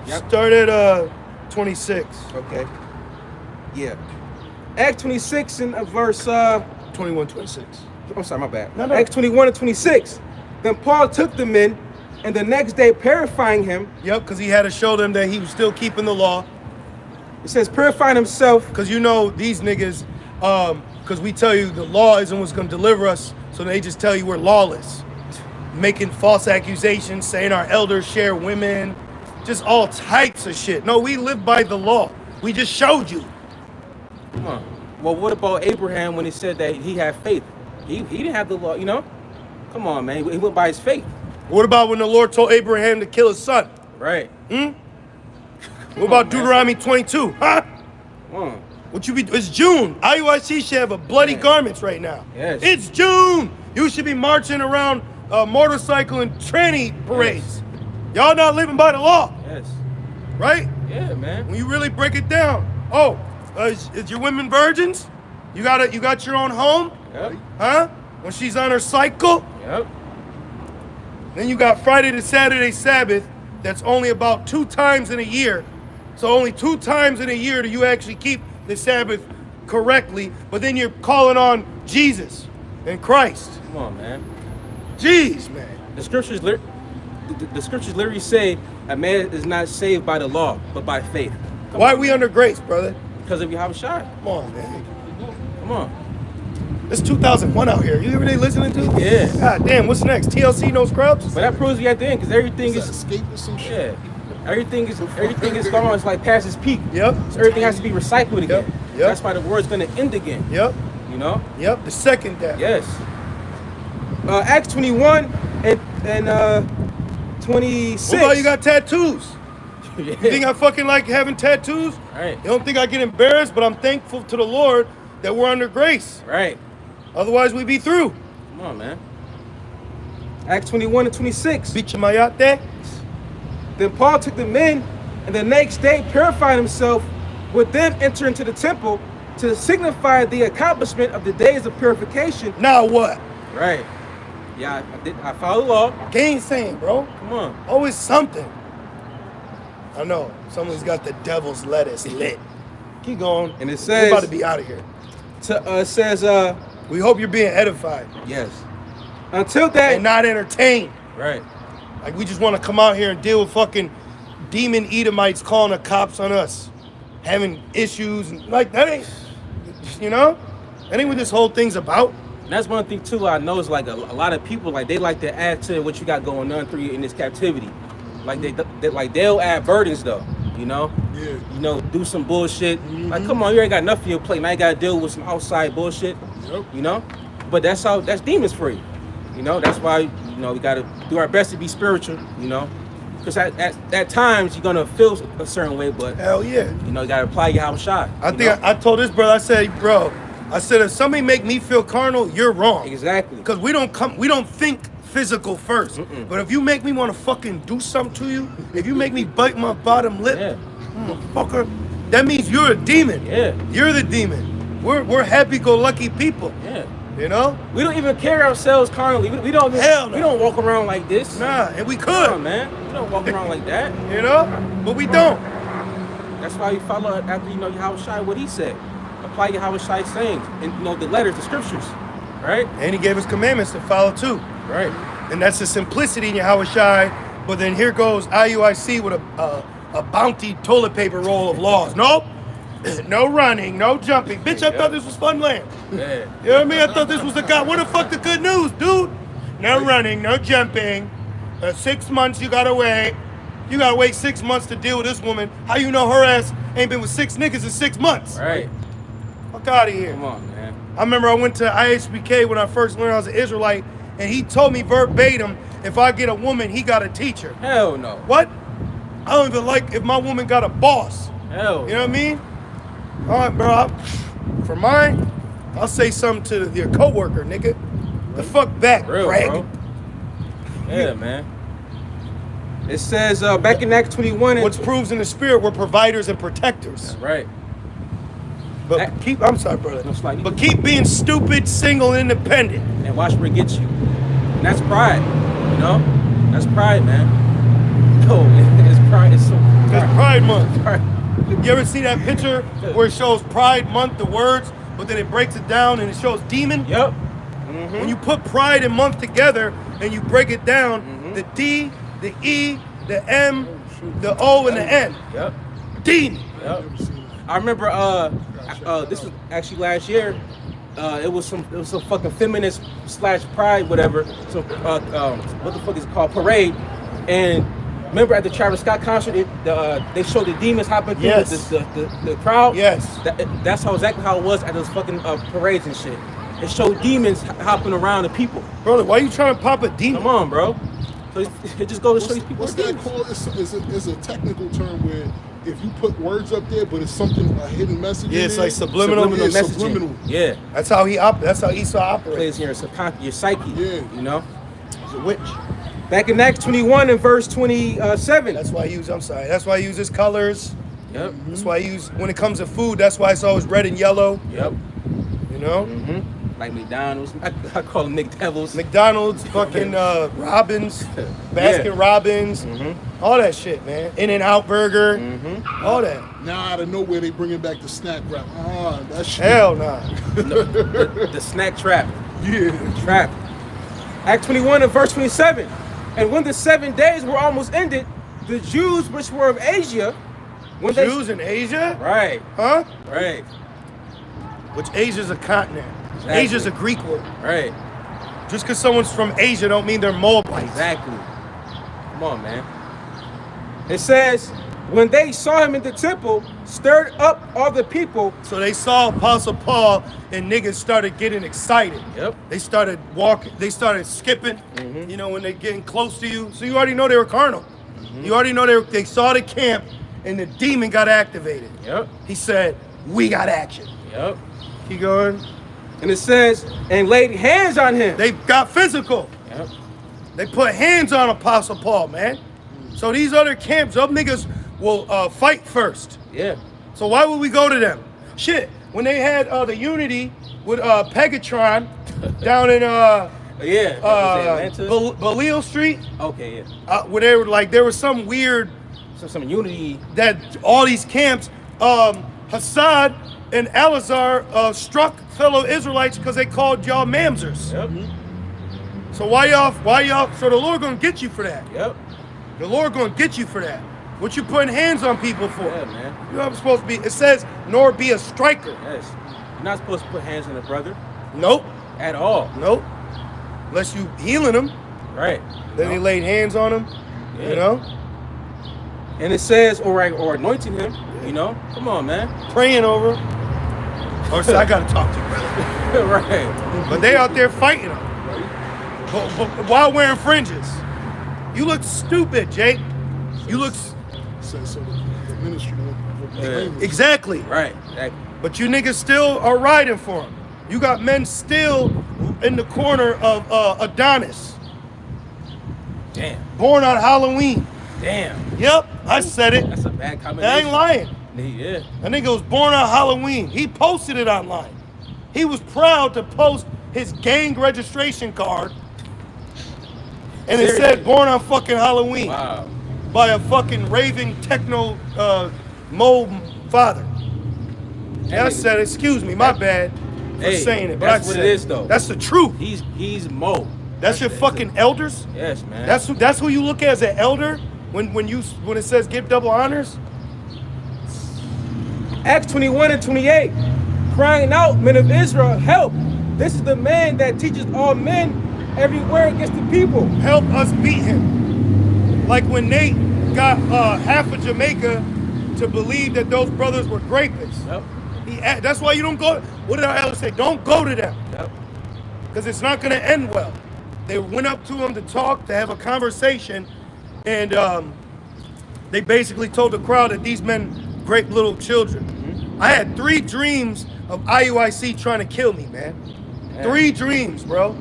Yep. Start at 26. Okay. Yeah. Acts 26 and verse 21, 26. I'm sorry, my bad. No. Acts 21 and 26. Then Paul took the men, and the next day purifying him, Yep, because he had to show them that he was still keeping the law. it says purifying himself. Because you know these niggas, because we tell you the law isn't what's going to deliver us, so they just tell you we're lawless. Making false accusations, saying our elders share women, just all types of shit. No, we live by the law. We just showed you. Come on. Well, what about Abraham when he said that he had faith? He didn't have the law, you know? Come on, man. He went by his faith. What about when the Lord told Abraham to kill his son? Right. What about Deuteronomy 22? Huh? Come on. What you be? It's June. IUIC should have a bloody Yeah. garments right now. Yes. It's June. You should be marching around motorcycle and tranny parades. Y'all not living by the law, Yes. right? Yeah, man. When you really break it down. Oh, is your women virgins? You got your own home? Yep. Huh? When she's on her cycle? Yep. Then you got Friday to Saturday Sabbath. That's only about 2 times in a year. So only 2 times in a year do you actually keep the Sabbath correctly. But then you're calling on Jesus and Christ. Come on, man. Jeez, man. The scriptures literally say a man is not saved by the law, but by faith. Why are we under grace, brother? Because of Yahushua. Come on, man. Come on. It's 2001 out here. You hear what they listening to? Yeah. God damn, what's next? TLC, no scrubs? But that proves we at the end, because everything Is that is, escape or some shit? yeah. Everything is gone. It's like past its peak. Yep. So everything has to be recycled again. Yep. That's why the world's gonna end again. Yep. You know? Yep. The second death. Yes. Acts 21 and 26. What about you got tattoos? Yeah. You think I fucking like having tattoos? Right. You don't think I get embarrassed, but I'm thankful to the Lord that we're under grace. Right. Otherwise, we'd be through. Come on, man. Acts 21 and 26. Bichamayate. Then Paul took the men, and the next day purified himself, with them enter into the temple to signify the accomplishment of the days of purification. Now what? Right. Yeah, I followed the law. Gainsaying, bro. Come on. Always something. I know. Someone's got the devil's lettuce lit. Keep going. And it We're says, about to be out of here. We hope you're being edified yes. Until that. and not entertained. Right. Like we just want to come out here and deal with fucking demon Edomites calling the cops on us, having issues, and like that ain't, you know, that ain't what this whole thing's about. And that's one thing too I know is like a lot of people like they like to add to what you got going on through you in this captivity. Like they'll add burdens though, you know? Yeah. You know, do some bullshit. Like come on, you ain't got enough for your plate. Now you gotta deal with some outside bullshit. Yep. You know? But that's demons for you. You know, that's why, you know, we gotta do our best to be spiritual, you know? Because at times you're gonna feel a certain way, but Hell yeah. you know, you gotta apply your house shot. I think I told this brother, I said, bro, if somebody make me feel carnal, you're wrong. Exactly. Because we don't think physical first. But if you make me want to fucking do something to you, if you make me bite my bottom lip, Yeah. motherfucker, that means you're a demon. Yeah. You're the demon. We're happy-go-lucky people. Yeah. You know? We don't even carry ourselves carnally. We don't. Hell no. We don't walk around like this. Nah, and we could. Come on, man. We don't walk around like that. You know? But we don't. That's why you follow after you know Yahushua what he said. apply Yahweh Shai's sayings and the letters, the scriptures, right? And he gave us commandments to follow too. Right. And that's the simplicity in Yahweh Shai. But then here goes IUIC with a bounty toilet paper roll of laws. Nope. No running, no jumping. Bitch, I thought this was fun land. Yeah. You know what I mean? I thought this was the guy. What the fuck the good news, dude? No running, no jumping. 6 months you gotta wait. You gotta wait 6 months to deal with this woman. How you know her ass ain't been with 6 niggas in 6 months? Right. Fuck out of here. Come on, man. I remember I went to IHBK when I first learned I was an Israelite, and he told me verbatim, if I get a woman, he gotta teach her. Hell no. What? I don't even like if my woman got a boss. Hell. You know what I mean? All right, bro. For mine, I'll say something to your coworker, nigga. The fuck back, Real, Greg. bro. Yeah, man. It says back in Acts 21. Which proves in the spirit we're providers and protectors. Right. But That- I'm sorry, brother. No, slightly. But keep being stupid, single, and independent. And watch where it gets you. And that's pride. You know? That's pride, man. No, it's pride. It's so It's Pride Month. Pride. You ever see that picture where it shows Pride Month, the words, but then it breaks it down and it shows demon? Yep. When you put Pride and Month together and you break it down, the D, the E, the M, the O, and the N. Yep. Demon. Yep. I remember this was actually last year. It was some fucking feminist / pride, whatever. So what the fuck is it called? Parade. And remember at the Travis Scott concert, they showed the demons hopping through Yes. the crowd. Yes. That's exactly how it was at those fucking parades and shit. It showed demons hopping around the people. Brother, why you trying to pop a demon? Come on, bro. So it just goes to show these people. What's that called? It's a technical term where if you put words up there, but it's something, a hidden message. Yeah, in it's there. like subliminal. Subliminal Yeah, messaging. subliminal. Yeah. That's how Esau operates. Plays in your subconscious, your psyche. Yeah. You know? He's a witch. Back in Acts 21 and verse 27. That's why I use, that's why I use his colors. Yep. That's why I use, when it comes to food, that's why it's always red and yellow. Yep. You know? Like McDonald's. I call them McDevils. McDonald's, fucking Robbins, Baskin Robbins, all that shit, man. In-N-Out Burger, all that. Now out of nowhere they bringing back the snack wrap. That shit. Hell nah. The snack trap. Yeah. Trap. Acts 21 and verse 27. And when the 7 days were almost ended, the Jews which were of Asia, when Jews in Asia? Right. Huh? Right. Which Asia's a continent. Exactly. Asia's a Greek word. Right. Just because someone's from Asia don't mean they're Moabites. Exactly. Come on, man. It says, when they saw him in the temple, stirred up all the people. So they saw Apostle Paul and niggas started getting excited. Yep. They started walking, they started skipping, you know, when they're getting close to you. So you already know they were carnal. You already know they saw the camp and the demon got activated. Yep. He said, we got action. Yep. Keep going. And it says, and laid hands on him. They got physical. Yep. They put hands on Apostle Paul, man. So these other camps, them niggas will fight first. Yeah. So why would we go to them? Shit, when they had the unity with Pegatron down in Yeah. Was it Atlanta? Belial Street, Okay, yeah. where they were like, there was some weird So some unity. that all these camps, Hassad and Alazar struck fellow Israelites because they called y'all mamzers. Yep. So why y'all, so the Lord gonna get you for that. Yep. The Lord gonna get you for that. What you putting hands on people for? Yeah, man. You know I'm supposed to be, it says, nor be a striker. Yes. You're not supposed to put hands on a brother Nope, at all. nope. Unless you healing them, Right. then they laid hands on him, Yeah. you know? And it says, or anointing him, you know? Come on, man. Praying over him. Or say, I gotta talk to you, brother. Right. But they out there fighting them. But while wearing fringes. You look stupid, Jake. You look, So the ministry will proclaim it. exactly. Right. Exactly. But you niggas still are riding for him. You got men still in the corner of Adonis, Damn. born on Halloween. Damn. Yep, I said it. That's a bad I combination. ain't lying. Yeah. That nigga was born on Halloween. He posted it online. He was proud to post his gang registration card. And it Seriously? said born on fucking Halloween Wow. by a fucking raving techno mo father. I said, excuse me, my bad for saying it. But that's I what said, it is, though. That's the truth. He's Mo. That's your fucking elders? Yes, man. That's who you look at as an elder when it says give double honors? Acts 21 and 28. Crying out, men of Israel, help. This is the man that teaches all men everywhere against the people. Help us beat him. Like when Nate got half of Jamaica to believe that those brothers were rapists. Yep. That's why you don't go. What did our elders say? Don't go to them. Yep. Because it's not going to end well. They went up to him to talk, to have a conversation, and they basically told the crowd that these men raped little children. Mm-hmm. I had 3 dreams of IUIC trying to kill me, man. 3 dreams, bro.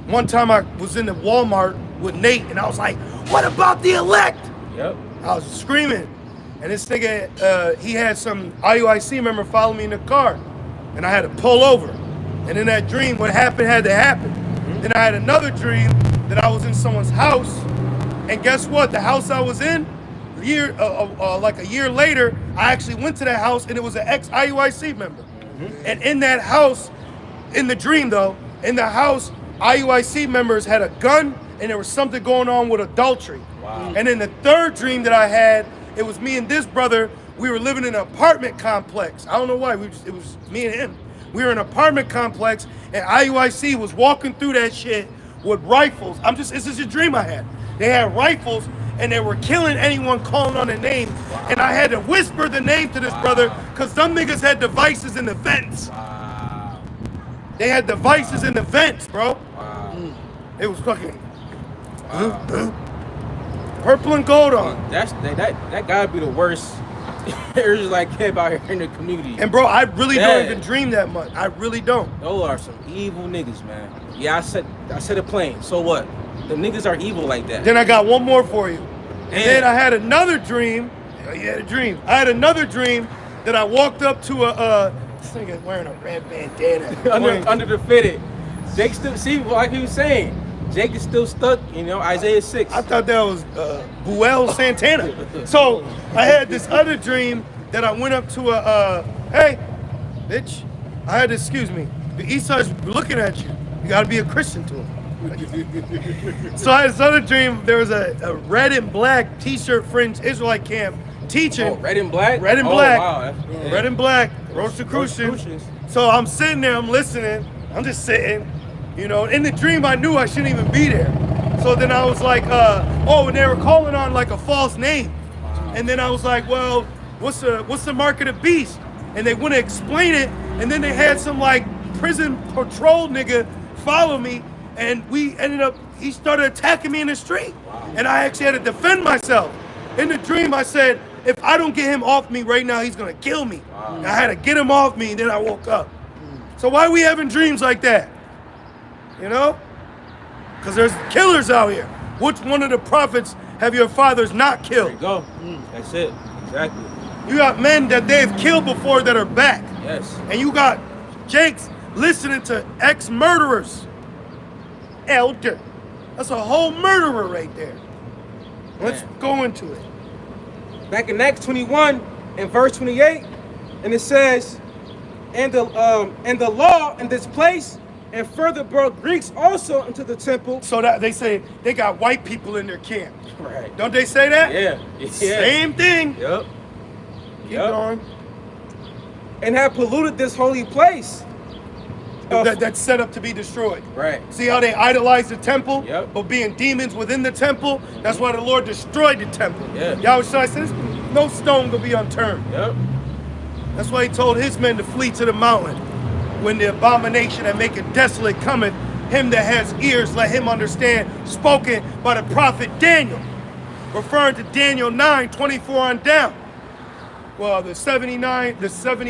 One time I was in the Walmart with Nate, and I was like, what about the elect? Yep. I was screaming. And this nigga, he had some IUIC member follow me in the car, and I had to pull over. And in that dream, what happened had to happen. Mm-hmm. Then I had another dream that I was in someone's house, and guess what? The house I was in, like a year later, I actually went to that house, and it was an ex-IUIC member. Mm-hmm. And in that house, in the dream though, in the house, IUIC members had a gun, and there was something going on with adultery. Wow. And in the third dream that I had, it was me and this brother. We were living in an apartment complex. I don't know why. It was me and him. We were in an apartment complex, and IUIC was walking through that shit with rifles. This is a dream I had. They had rifles, and they were killing anyone calling on a name. Wow. And I had to whisper the name to this brother, because some niggas had devices in the vents. Wow. They had devices in the vents, bro. Wow. It was fucking purple and gold on. That gotta be the worst. There's like kid out here in the community. And bro, I really don't even dream that much. I really don't. Those are some evil niggas, man. Yeah, I said it plain. So what? The niggas are evil like that. Then I got one more for you. And then I had another dream. I had another dream that I walked up to this nigga wearing a red bandana. under the fitted. Jake still, see, like he was saying, Jake is still stuck, Isaiah 6. I thought that was Buell Santana. So I had this other dream that I went up to hey, bitch, I had to, excuse me, the East Side's looking at you. You gotta be a Christian to him. So I had this other dream, there was a red and black t-shirt fringe Israelite camp teaching. Oh, red and black? Red and black. Wow. Red and black, Rosicrucians. So I'm sitting there, I'm listening, I'm just sitting. In the dream, I knew I shouldn't even be there. So then I was like, and they were calling on like a false name. And then I was like, well, what's the mark of the beast? And they wouldn't explain it. And then they had some like prison patrol nigga follow me. And he started attacking me in the street. And I actually had to defend myself. In the dream, I said, if I don't get him off me right now, he's gonna kill me. And I had to get him off me, and then I woke up. So why are we having dreams like that? Because there's killers out here. Which one of the prophets have your fathers not killed? There you go. That's it. Exactly. You got men that they've killed before that are back. Yes. And you got Jakes listening to ex-murderers. Elder. That's a whole murderer right there. Let's go into it. Back in Acts 21 and verse 28, and it says, and the law in this place, and further brought Greeks also into the temple. So that they say they got white people in their camp. Right. Don't they say that? Yeah. Same thing. Yep. Keep going. And have polluted this holy place. That's set up to be destroyed. Right. See how they idolize the temple? Yep. But being demons within the temple, that's why the Lord destroyed the temple. Yeah. Yahushua says, no stone will be unturned. Yep. That's why he told his men to flee to the mountain. When the abomination that make it desolate cometh, him that has ears, let him understand, spoken by the prophet Daniel. Referring to Daniel 9:24 on down. Well, the 70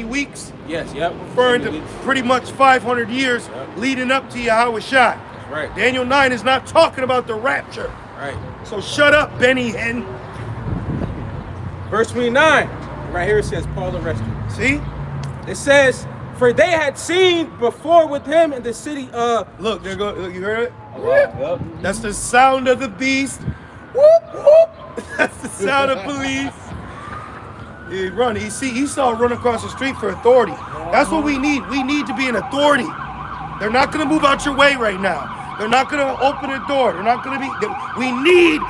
weeks. Yes, yep. Referring to pretty much 500 years leading up to Yahushua. That's right. Daniel 9 is not talking about the rapture. Right. So shut up, Benny Hinn. Verse 29, right here it says, Paul arrested. See? It says, for they had seen before with him in the city of... Look, there go. Look, you heard it? Yep. That's the sound of the beast. Whoop, whoop. That's the sound of police. He run. He see Esau run across the street for authority. That's what we need. We need to be an authority. They're not gonna move out your way right now. They're not gonna open a door. They're not gonna be. We need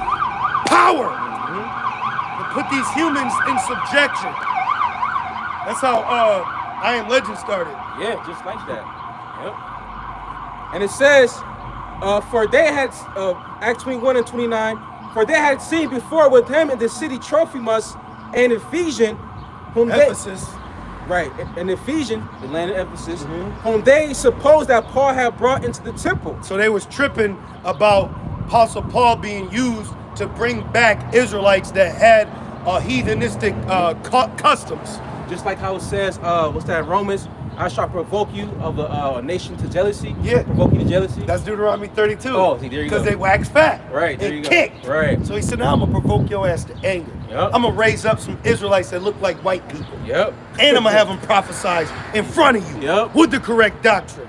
power to put these humans in subjection. That's how I Am Legend started. Yeah, just like that. Yep. And it says, for they had, Acts 21 and 29, for they had seen before with him in the city Trophimus and Ephesian, whom Ephesus. Right, an Ephesian, the land of Ephesus, whom they supposed that Paul had brought into the temple. So they was tripping about Apostle Paul being used to bring back Israelites that had heathenistic customs. Just like how it says, what's that, Romans? I shall provoke you of a nation to jealousy. Yeah. Provoke you to jealousy. That's Deuteronomy 32. Oh, see, there you go. Because they wax fat. Right, there and you go. kicked. Right. So he said, now I'm going to provoke your ass to anger. Yep. I'm going to raise up some Israelites that look like white people. Yep. And I'm going to have them prophesy in front of you. Yep. With the correct doctrine.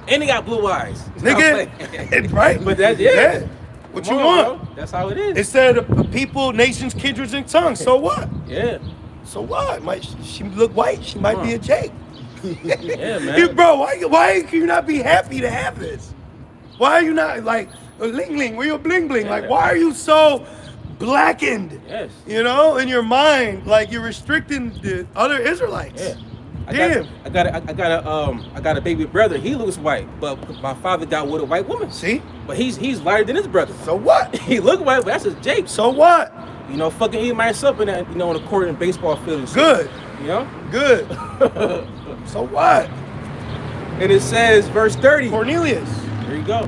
And they got blue eyes. Nigga. Right? But that's, yeah. What Come you on, want? bro. That's how it is. It said people, nations, kindreds, and tongues. So what? Yeah. So what? She look white. She might be a Jake. Yeah, man. Hey, bro, why can you not be happy to have this? Why are you not like ling ling? Where your bling bling? Like, why are you so blackened? Yes. You know, in your mind, like you're restricting the other Israelites. Yeah. Damn. I got a baby brother. He looks white, but my father got with a white woman. See? But he's lighter than his brother. So what? He look white, but that's just Jake. So what? You know, fucking eat myself in that, you know, on the court and baseball field and shit. Good. You know? Good. So what? And it says, verse 30. Cornelius. There you go.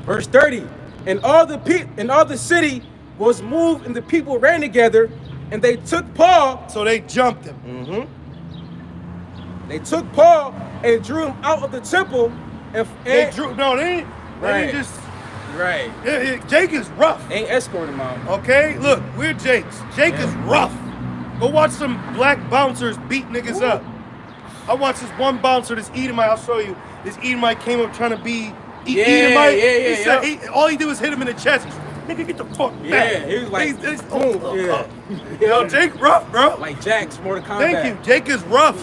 Verse 30. And all the city was moved, and the people ran together, and they took Paul. So they jumped him. Mm-hmm. They took Paul and drew him out of the temple. They didn't Right. just. Right. Jake is rough. Ain't escorting him out. Okay, look, we're Jakes. Jake is rough. Go watch some black bouncers beat niggas up. I watched this one bouncer, this Edomite, I'll show you. This Edomite came up trying to be Edomite. He said, all he did was hit him in the chest. Nigga, get the fuck back. Yeah, he was like, boom. Yeah. Yo, Jake rough, bro. Like Jack's Mortal Kombat. Thank you. Jake is rough.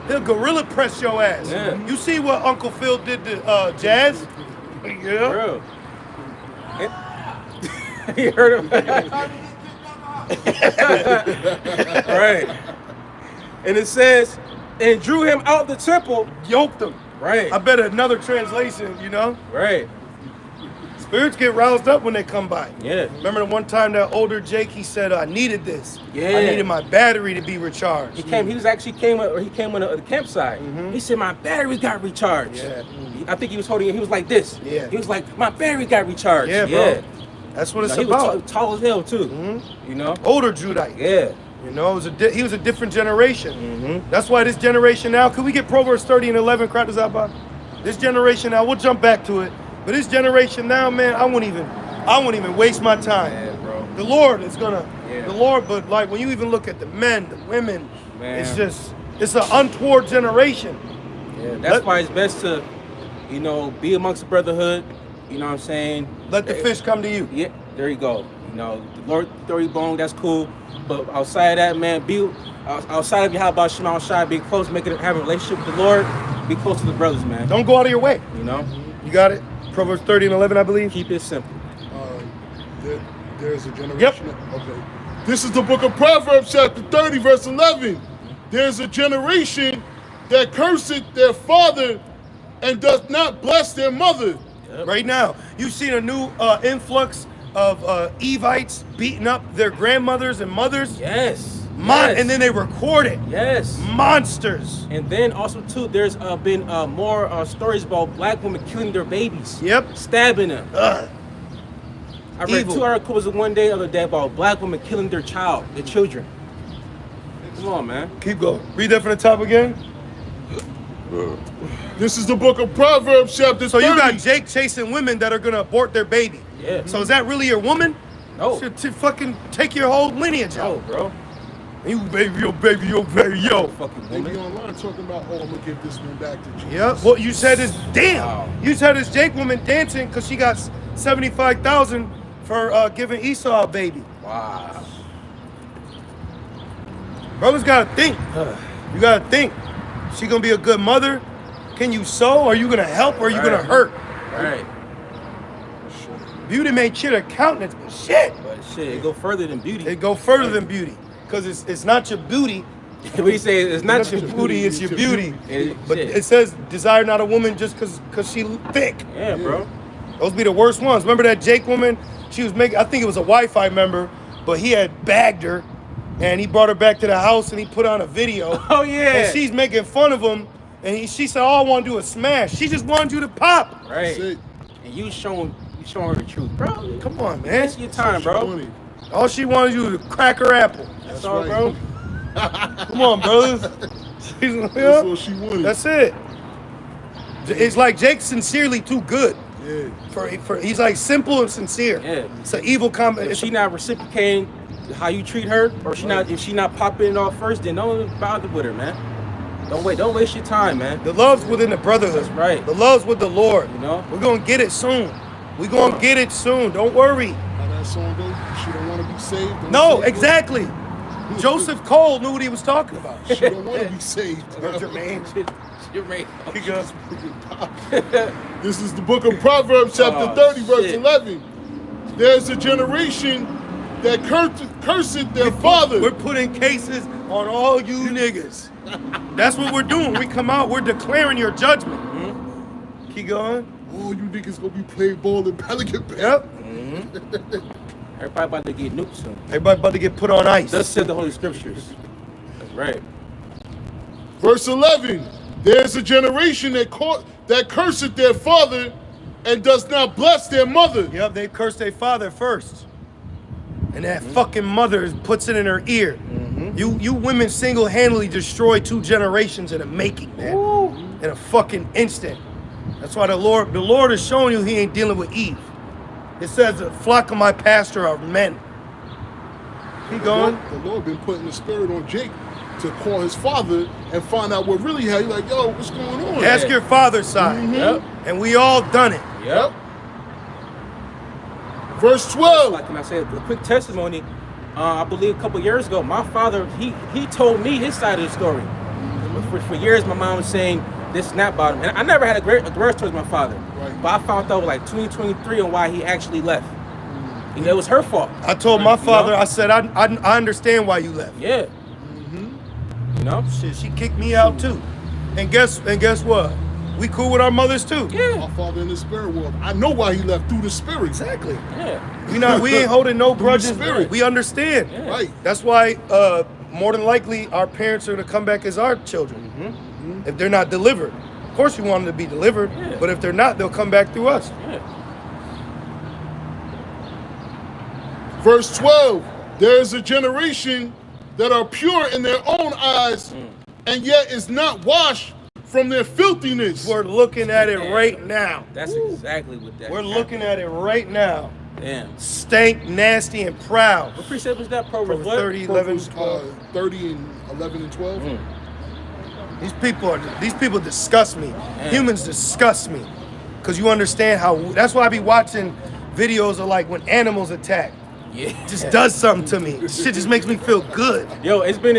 He'll gorilla press your ass. Yeah. You see what Uncle Phil did to Jazz? Yeah. Bro. You heard him? Right. And it says, and drew him out the temple. Yoked him. Right. I bet another translation, you know? Right. Spirits get roused up when they come by. Yeah. Remember the one time that older Jake, he said, I needed this. Yeah. I needed my battery to be recharged. He came on the campsite. He said, my battery got recharged. Yeah. I think he was holding it. He was like this. Yeah. He was like, my battery got recharged. Yeah, bro. That's what it's He about. was tall as hell, too. You know? Older Judite. Yeah. You know, he was a different generation. That's why this generation now, could we get Proverbs 30 and 11 crackers out by? This generation now, we'll jump back to it. But this generation now, man, I won't even waste my time. Yeah, bro. The Lord is gonna, Yeah. the Lord, but like when you even look at the men, the women, Man. it's an untoward generation. Yeah. That's why it's best to, you know, be amongst the brotherhood. You know what I'm saying? Let the fish come to you. Yeah, there you go. You know, the Lord 30 bone, that's cool. But outside of that, man, outside of you, how about Shema Shai, be close, have a relationship with the Lord, be close to the brothers, man. Don't go out of your way. You know? You got it? Proverbs 30 and 11, I believe. Keep it simple. There's a generation. Yep. Okay. This is the book of Proverbs, chapter 30, verse 11. There's a generation that curseth their father and does not bless their mother. Yep. Right now, you've seen a new influx of Evites beating up their grandmothers and mothers. Yes. Yes. And then they record it. Yes. Monsters. And then also too, there's been more stories about black women killing their babies. Yep. Stabbing them. Ugh. I read Evil. 2 articles one day the other day about black women killing their children. Come on, man. Keep going. Read that from the top again. This is the book of Proverbs, chapter 30. So you got Jake chasing women that are gonna abort their baby. Yeah. So is that really your woman? No. To fucking take your whole lineage Oh, out. bro. You baby, yo, baby, yo, baby, yo. Fucking They be woman. online talking about, oh, I'm going to give this one back to Jesus. Yep. Well, you said this. Damn. Wow. You said this Jake woman dancing because she got 75,000 for giving Esau a baby. Wow. Brothers gotta think. You gotta think. She gonna be a good mother? Can you sow? Are you gonna help or are you gonna hurt? Right. Beauty may cheat her countenance, but shit. But shit, it go further than beauty. It go further than beauty. Because it's not your beauty. We say it's not your booty, it's your beauty. But shit. it says desire not a woman just cause she thick. Yeah, bro. Those be the worst ones. Remember that Jake woman? She was making, I think it was a Wi-Fi member, but he had bagged her and he brought her back to the house and he put on a video. Oh yeah. And she's making fun of him and she said, all I want to do is smash. She just wanted you to pop. Right. That's it. And you showing her the truth, bro. Come on, man. It's your time, bro. All she wanted you to crack her apple. That's all, right. bro. Come on, brothers. That's what she wanted. That's it. It's like Jake's sincerely too good. Yeah. For he's like simple and sincere. Yeah. It's an evil comment. If she not reciprocating how you treat her, or if she not popping it off first, then don't bother with her, man. Don't waste your time, man. The love's within the brotherhood. That's right. The love's with the Lord. You know? We're gonna get it soon. We're gonna get it soon. Don't worry. How that song goes? She don't want to be saved. Don't No, save her. exactly. Joseph Cole knew what he was talking about. She don't want to be saved. Jermaine. You're right. He goes, This is the book of Proverbs, chapter Oh, 30, verse shit. 11. There's a generation that curseth their father. we're putting cases on all you niggas. That's what we're doing. We come out, we're declaring your judgment. Keep going. Oh, you niggas gonna be playing ball in Pelican Bay. Yep. Everybody about to get nuked soon. Everybody about to get put on ice. Thus said the Holy Scriptures. That's right. Verse 11. There's a generation that curseth their father and does not bless their mother. Yep, they curse their father first. And that fucking mother puts it in her ear. You women single-handedly destroy 2 generations in a making, man. In a fucking instant. That's why the Lord is showing you he ain't dealing with Eve. It says the flock of my pastor are men. Keep going. The Lord been putting the spirit on Jake to call his father and find out what really happened. Like, yo, what's going on? Ask your father's side. Yep. And we all done it. Yep. Verse 12. Like, can I say a quick testimony? I believe a couple years ago, my father, he told me his side of the story. For years, my mom was saying this and that about him. And I never had a grudge towards my father. Right. But I found out like 2023 on why he actually left. You know, it was her fault. I told my father, know? I said, I understand why you left. Yeah. You know? Shit, she kicked me out too. And guess what? We cool with our mothers too. Yeah. My father in the spirit world. I know why he left, through the spirit. Exactly. Yeah. We ain't holding no the grudges. spirit. We understand. Yeah. Right. That's why more than likely our parents are gonna come back as our children. If they're not delivered. Of course we want them to be delivered, Yeah. but if they're not, they'll come back through us. Yeah. Verse 12. There is a generation that are pure in their own eyes and yet is not washed from their filthiness. We're looking at it right now. That's exactly what that We're looking at it right now. Damn. Stank, nasty, and proud. What precept was that? Proverbs Proverbs what? 30, 11, Proverbs, 12. 30 and 11 and 12. These people disgust me. Humans disgust me. Cause you understand how, that's why I be watching videos of like when animals attack. Yeah. It just does something to me. Shit just makes me feel good. Yo, it's been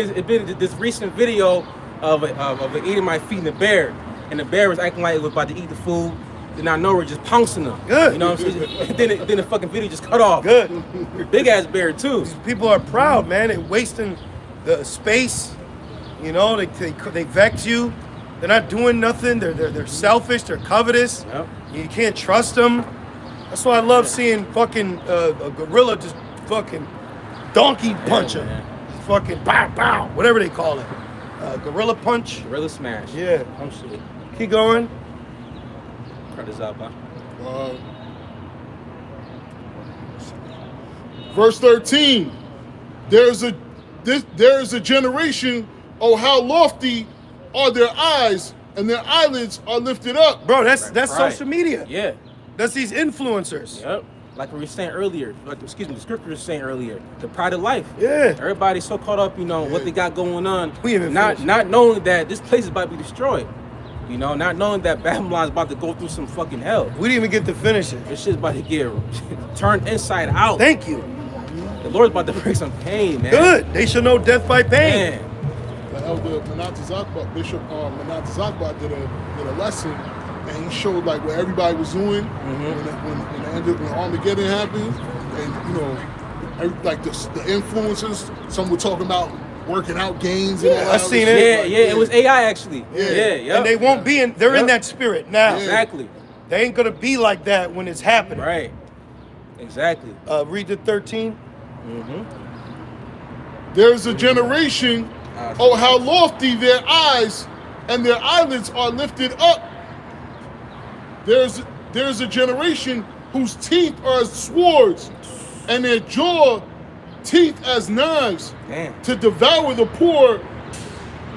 this recent video of it eating my feet in the bear, and the bear was acting like it was about to eat the food. Then I know we're just pouncing them. Good. You know what I'm saying? And then the fucking video just cut off. Good. Big ass bear too. People are proud, man. They're wasting the space. You know, they vex you. They're not doing nothing. They're selfish. They're covetous. Yep. You can't trust them. That's why I love seeing fucking a gorilla just fucking donkey punch him. man. Fucking bow bow, whatever they call it. Gorilla punch. Gorilla smash. Yeah. Oh shit. Keep going. Cut this out, bro. Verse 13. There is a generation, oh how lofty are their eyes, and their eyelids are lifted up. Bro, that's Right. social media. Yeah. That's these influencers. Yep. Like we were saying earlier, the scripture was saying earlier, the pride of life. Yeah. Everybody's so caught up, you know, what they got going on, We haven't not finished. knowing that this place is about to be destroyed. You know, not knowing that Babylon's about to go through some fucking hell. We didn't even get to finish it. This shit's about to get turned inside out. Thank you. The Lord's about to bring some pain, man. Good. They should know death by pain. Man. Elder Menatezakba, Bishop Menatezakba did a lesson, and he showed like what everybody was doing when Armageddon happened, and you know, like the influencers. Some were talking about working out gains and all that. I seen other it. shit. Yeah, Like, yeah, it was AI actually. Yeah. Yeah. And they won't be in. They're in Yep. that spirit now. Exactly. They ain't gonna be like that when it's happening. Right. Exactly. Read the 13. There's a generation, oh how lofty their eyes and their eyelids are lifted up. There's a generation whose teeth are as swords and their jaw teeth as knives. Damn. To devour the poor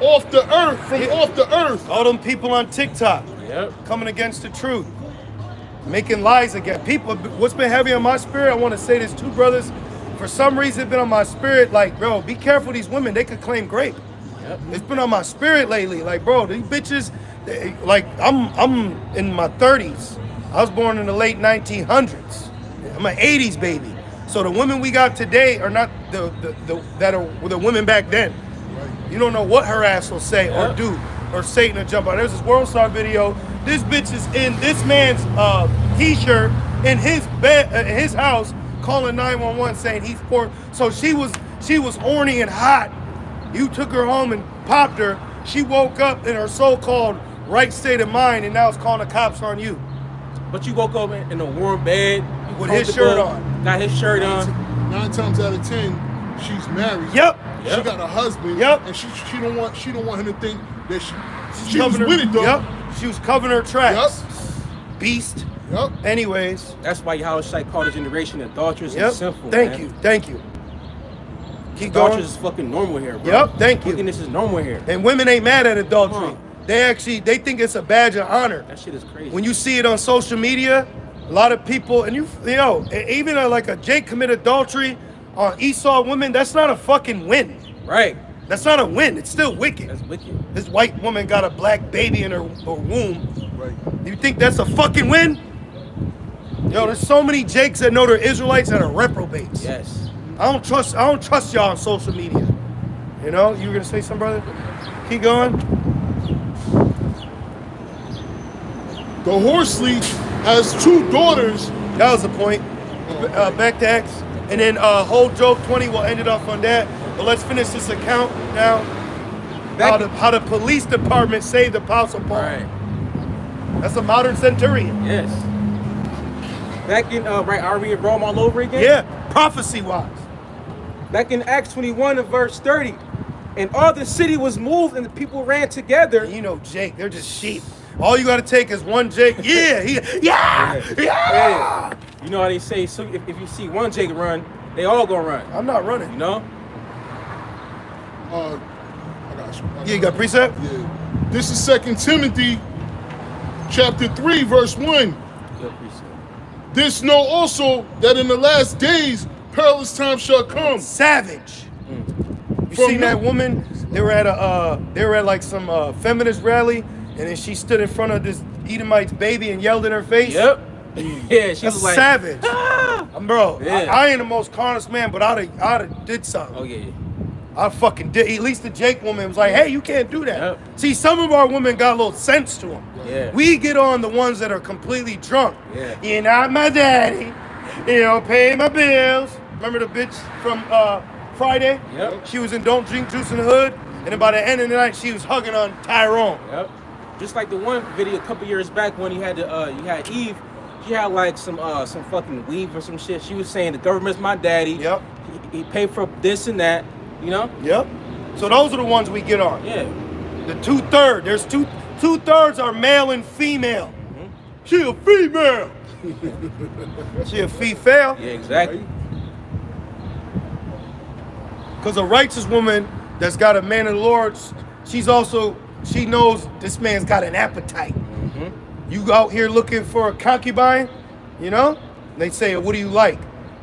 off the earth, from off the earth. All them people on TikTok Yep. coming against the truth, making lies again. People, what's been heavy on my spirit, I want to say this too, brothers. For some reason, it's been on my spirit, like, bro, be careful these women. They could claim grape. Yep. It's been on my spirit lately. Like, bro, these bitches, like, I'm in my 30s. I was born in the late 1900s. I'm an 80s baby. So the women we got today are not the women back then. You don't know what her ass will say or do, or Satan will jump out. There's this World Star video. This bitch is in this man's t-shirt in his bed, his house, calling 911 saying he's poor. So she was horny and hot. You took her home and popped her. She woke up in her so-called right state of mind, and now it's calling the cops on you. But you woke up in a warm bed you With his comfortable, shirt on. Got his shirt on. 9 times out of 10, she's married. Yep. She got a husband. Yep. And she don't want him to think that she was Covering with her, it though. Yep. She was covering her tracks. Yep. Beast. Yep. Anyways. That's why Yahweh Shai called the generation adulterous Yep. and sinful. Thank man. you. Thank you. Keep going. Adulterous is fucking normal here, bro. Yep, thank you. Wickedness is normal here. And women ain't mad at adultery. Huh. They think it's a badge of honor. That shit is crazy. When you see it on social media, a lot of people, and you know, even like a Jake commit adultery on Esau women, that's not a fucking win. Right. That's not a win. It's still wicked. That's wicked. This white woman got a black baby in her womb. Right. You think that's a fucking win? Yo, there's so many Jakes that know they're Israelites that are reprobates. Yes. I don't trust y'all on social media. You know, you were gonna say something, brother? Keep going. The horsely has 2 daughters. That was the point. Back to Acts. And then whole Job 20, we'll end it off on that. But let's finish this account now. How the police department saved the Apostle Paul. Right. That's a modern centurion. Yes. Back in right, are we in Rome all over again? Yeah, prophecy-wise. Back in Acts 21 and verse 30. And all the city was moved and the people ran together. You know, Jake, they're just sheep. All you gotta take is one Jake. Yeah, yeah. You know how they say, so if you see one Jake run, they all gonna run. I'm not running. You know? I got you. Yeah, you got precept? Yeah. This is 2 Timothy chapter 3, verse 1. Good precept. This know also that in the last days perilous times shall come. Savage. You From seen that woman? They were at like some feminist rally, and then she stood in front of this Edomite's baby and yelled in her face. Yep. Yeah, she That's was like, savage. Bro, Yeah. I ain't the most carnest man, but I'd have did something. oh yeah. I fucking did. At least the Jake woman was like, hey, you can't do that. Yep. See, some of our women got a little sense to them. Yeah. We get on the ones that are completely drunk. Yeah. You're not my daddy. You don't pay my bills. Remember the bitch from Friday? Yep. She was in Don't Drink Juice in the Hood. And then by the end of the night, she was hugging on Tyrone. Yep. Just like the one video a couple years back when you had Eve, she had like some fucking weave or some shit. She was saying the government's my daddy. Yep. He paid for this and that. You know? Yep. So those are the ones we get on. Yeah. The 2/3. There's two-thirds are male and female. Mm-hmm. She a female. She a female. Yeah, exactly. Because a righteous woman that's got a man of the Lord, she knows this man's got an appetite. Mm-hmm. You out here looking for a concubine, you know? And they say, what do you like?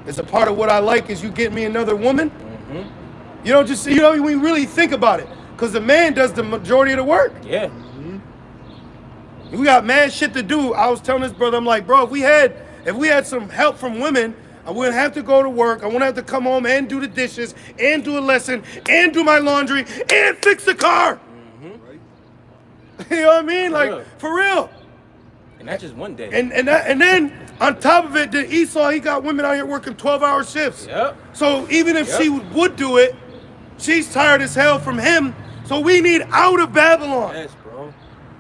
Is a part of what I like is you get me another woman? Mm-hmm. You know, just, you know, when you really think about it. Because the man does the majority of the work. Yeah. We got mad shit to do. I was telling this brother, I'm like, bro, if we had some help from women, I wouldn't have to go to work. I wouldn't have to come home and do the dishes and do a lesson and do my laundry and fix the car. Right? You know what I mean? Like, Yeah. for real. And that's just one day. And then on top of it, the Esau, he got women out here working 12-hour shifts. Yep. So even if Yep. she would do it, she's tired as hell from him. So we need out of Babylon. Yes, bro.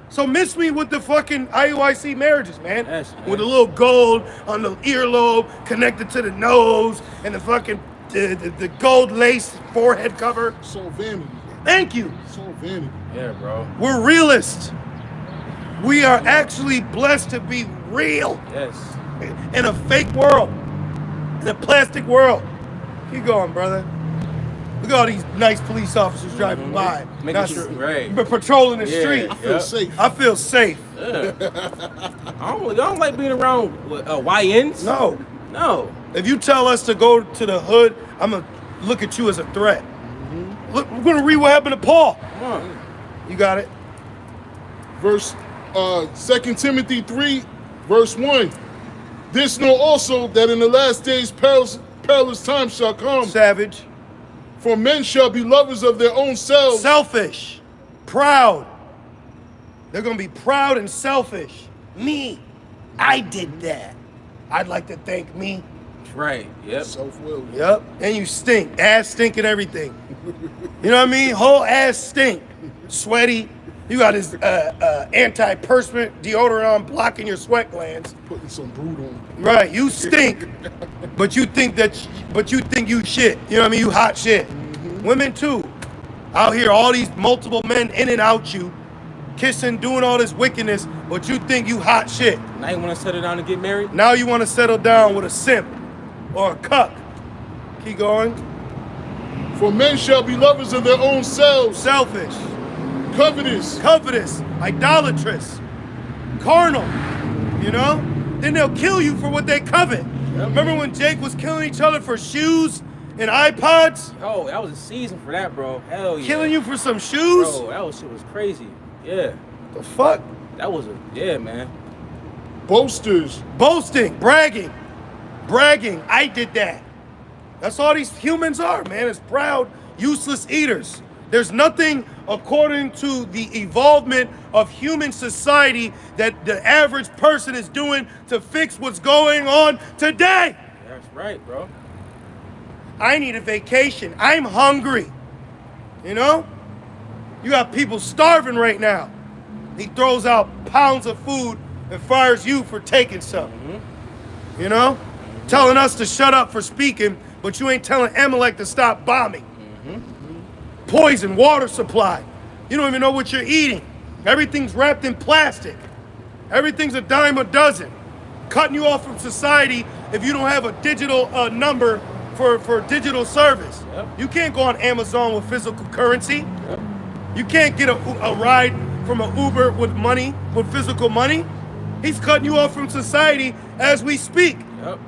So miss me with the fucking IUIC marriages, man. Yes, man. With a little gold on the earlobe connected to the nose and the fucking the gold lace forehead cover. It's all vanity. Thank you. It's all vanity. Yeah, bro. We're realists. We are actually blessed to be real Yes. in a fake world, in a plastic world. Keep going, brother. Look at all these nice police officers driving by. Making Now, sure- right. But patrolling the Yeah. street. I feel Yeah. safe. I feel safe. Yeah. I don't like being around YNs. No. No. If you tell us to go to the hood, I'm going to look at you as a threat. Look, we're going to read what happened to Paul. Come on. You got it? Verse 2 Timothy 3, verse 1. This know also that in the last days perilous times shall come. Savage. For men shall be lovers of their own selves. Selfish. Proud. They're going to be proud and selfish. Me. I did that. I'd like to thank me. Right. Yep. Self-will. Yep. And you stink. Ass stink and everything. You know what I mean? Whole ass stink. Sweaty. You got this antiperspirant deodorant on blocking your sweat glands. Putting some brood on. Right. You stink. But you think you shit. You know what I mean? You hot shit. Women too. Out here, all these multiple men in and out you, kissing, doing all this wickedness, but you think you hot shit. Now you want to settle down and get married? Now you want to settle down with a simp or a cuck. Keep going. For men shall be lovers of their own selves, Selfish, covetous, idolatrous, carnal, you know? Then they'll kill you for what they covet. Remember when Jake was killing each other for shoes and iPods? Oh, that was a season for that, bro. Hell yeah. Killing you for some shoes? Bro, shit was crazy. Yeah. The fuck? That was yeah, man. boasters, Boasting, bragging. I did that. That's all these humans are, man. It's proud, useless eaters. There's nothing, according to the evolvement of human society, that the average person is doing to fix what's going on today. That's right, bro. I need a vacation. I'm hungry. You know? You got people starving right now. He throws out pounds of food and fires you for taking some. You know? Telling us to shut up for speaking, but you ain't telling Amalek to stop bombing. Poison, water supply. You don't even know what you're eating. Everything's wrapped in plastic. Everything's a dime a dozen. Cutting you off from society if you don't have a digital number for digital service. Yep. You can't go on Amazon with physical currency. You can't get a ride from an Uber with money, with physical money. He's cutting you off from society as we speak. Yep.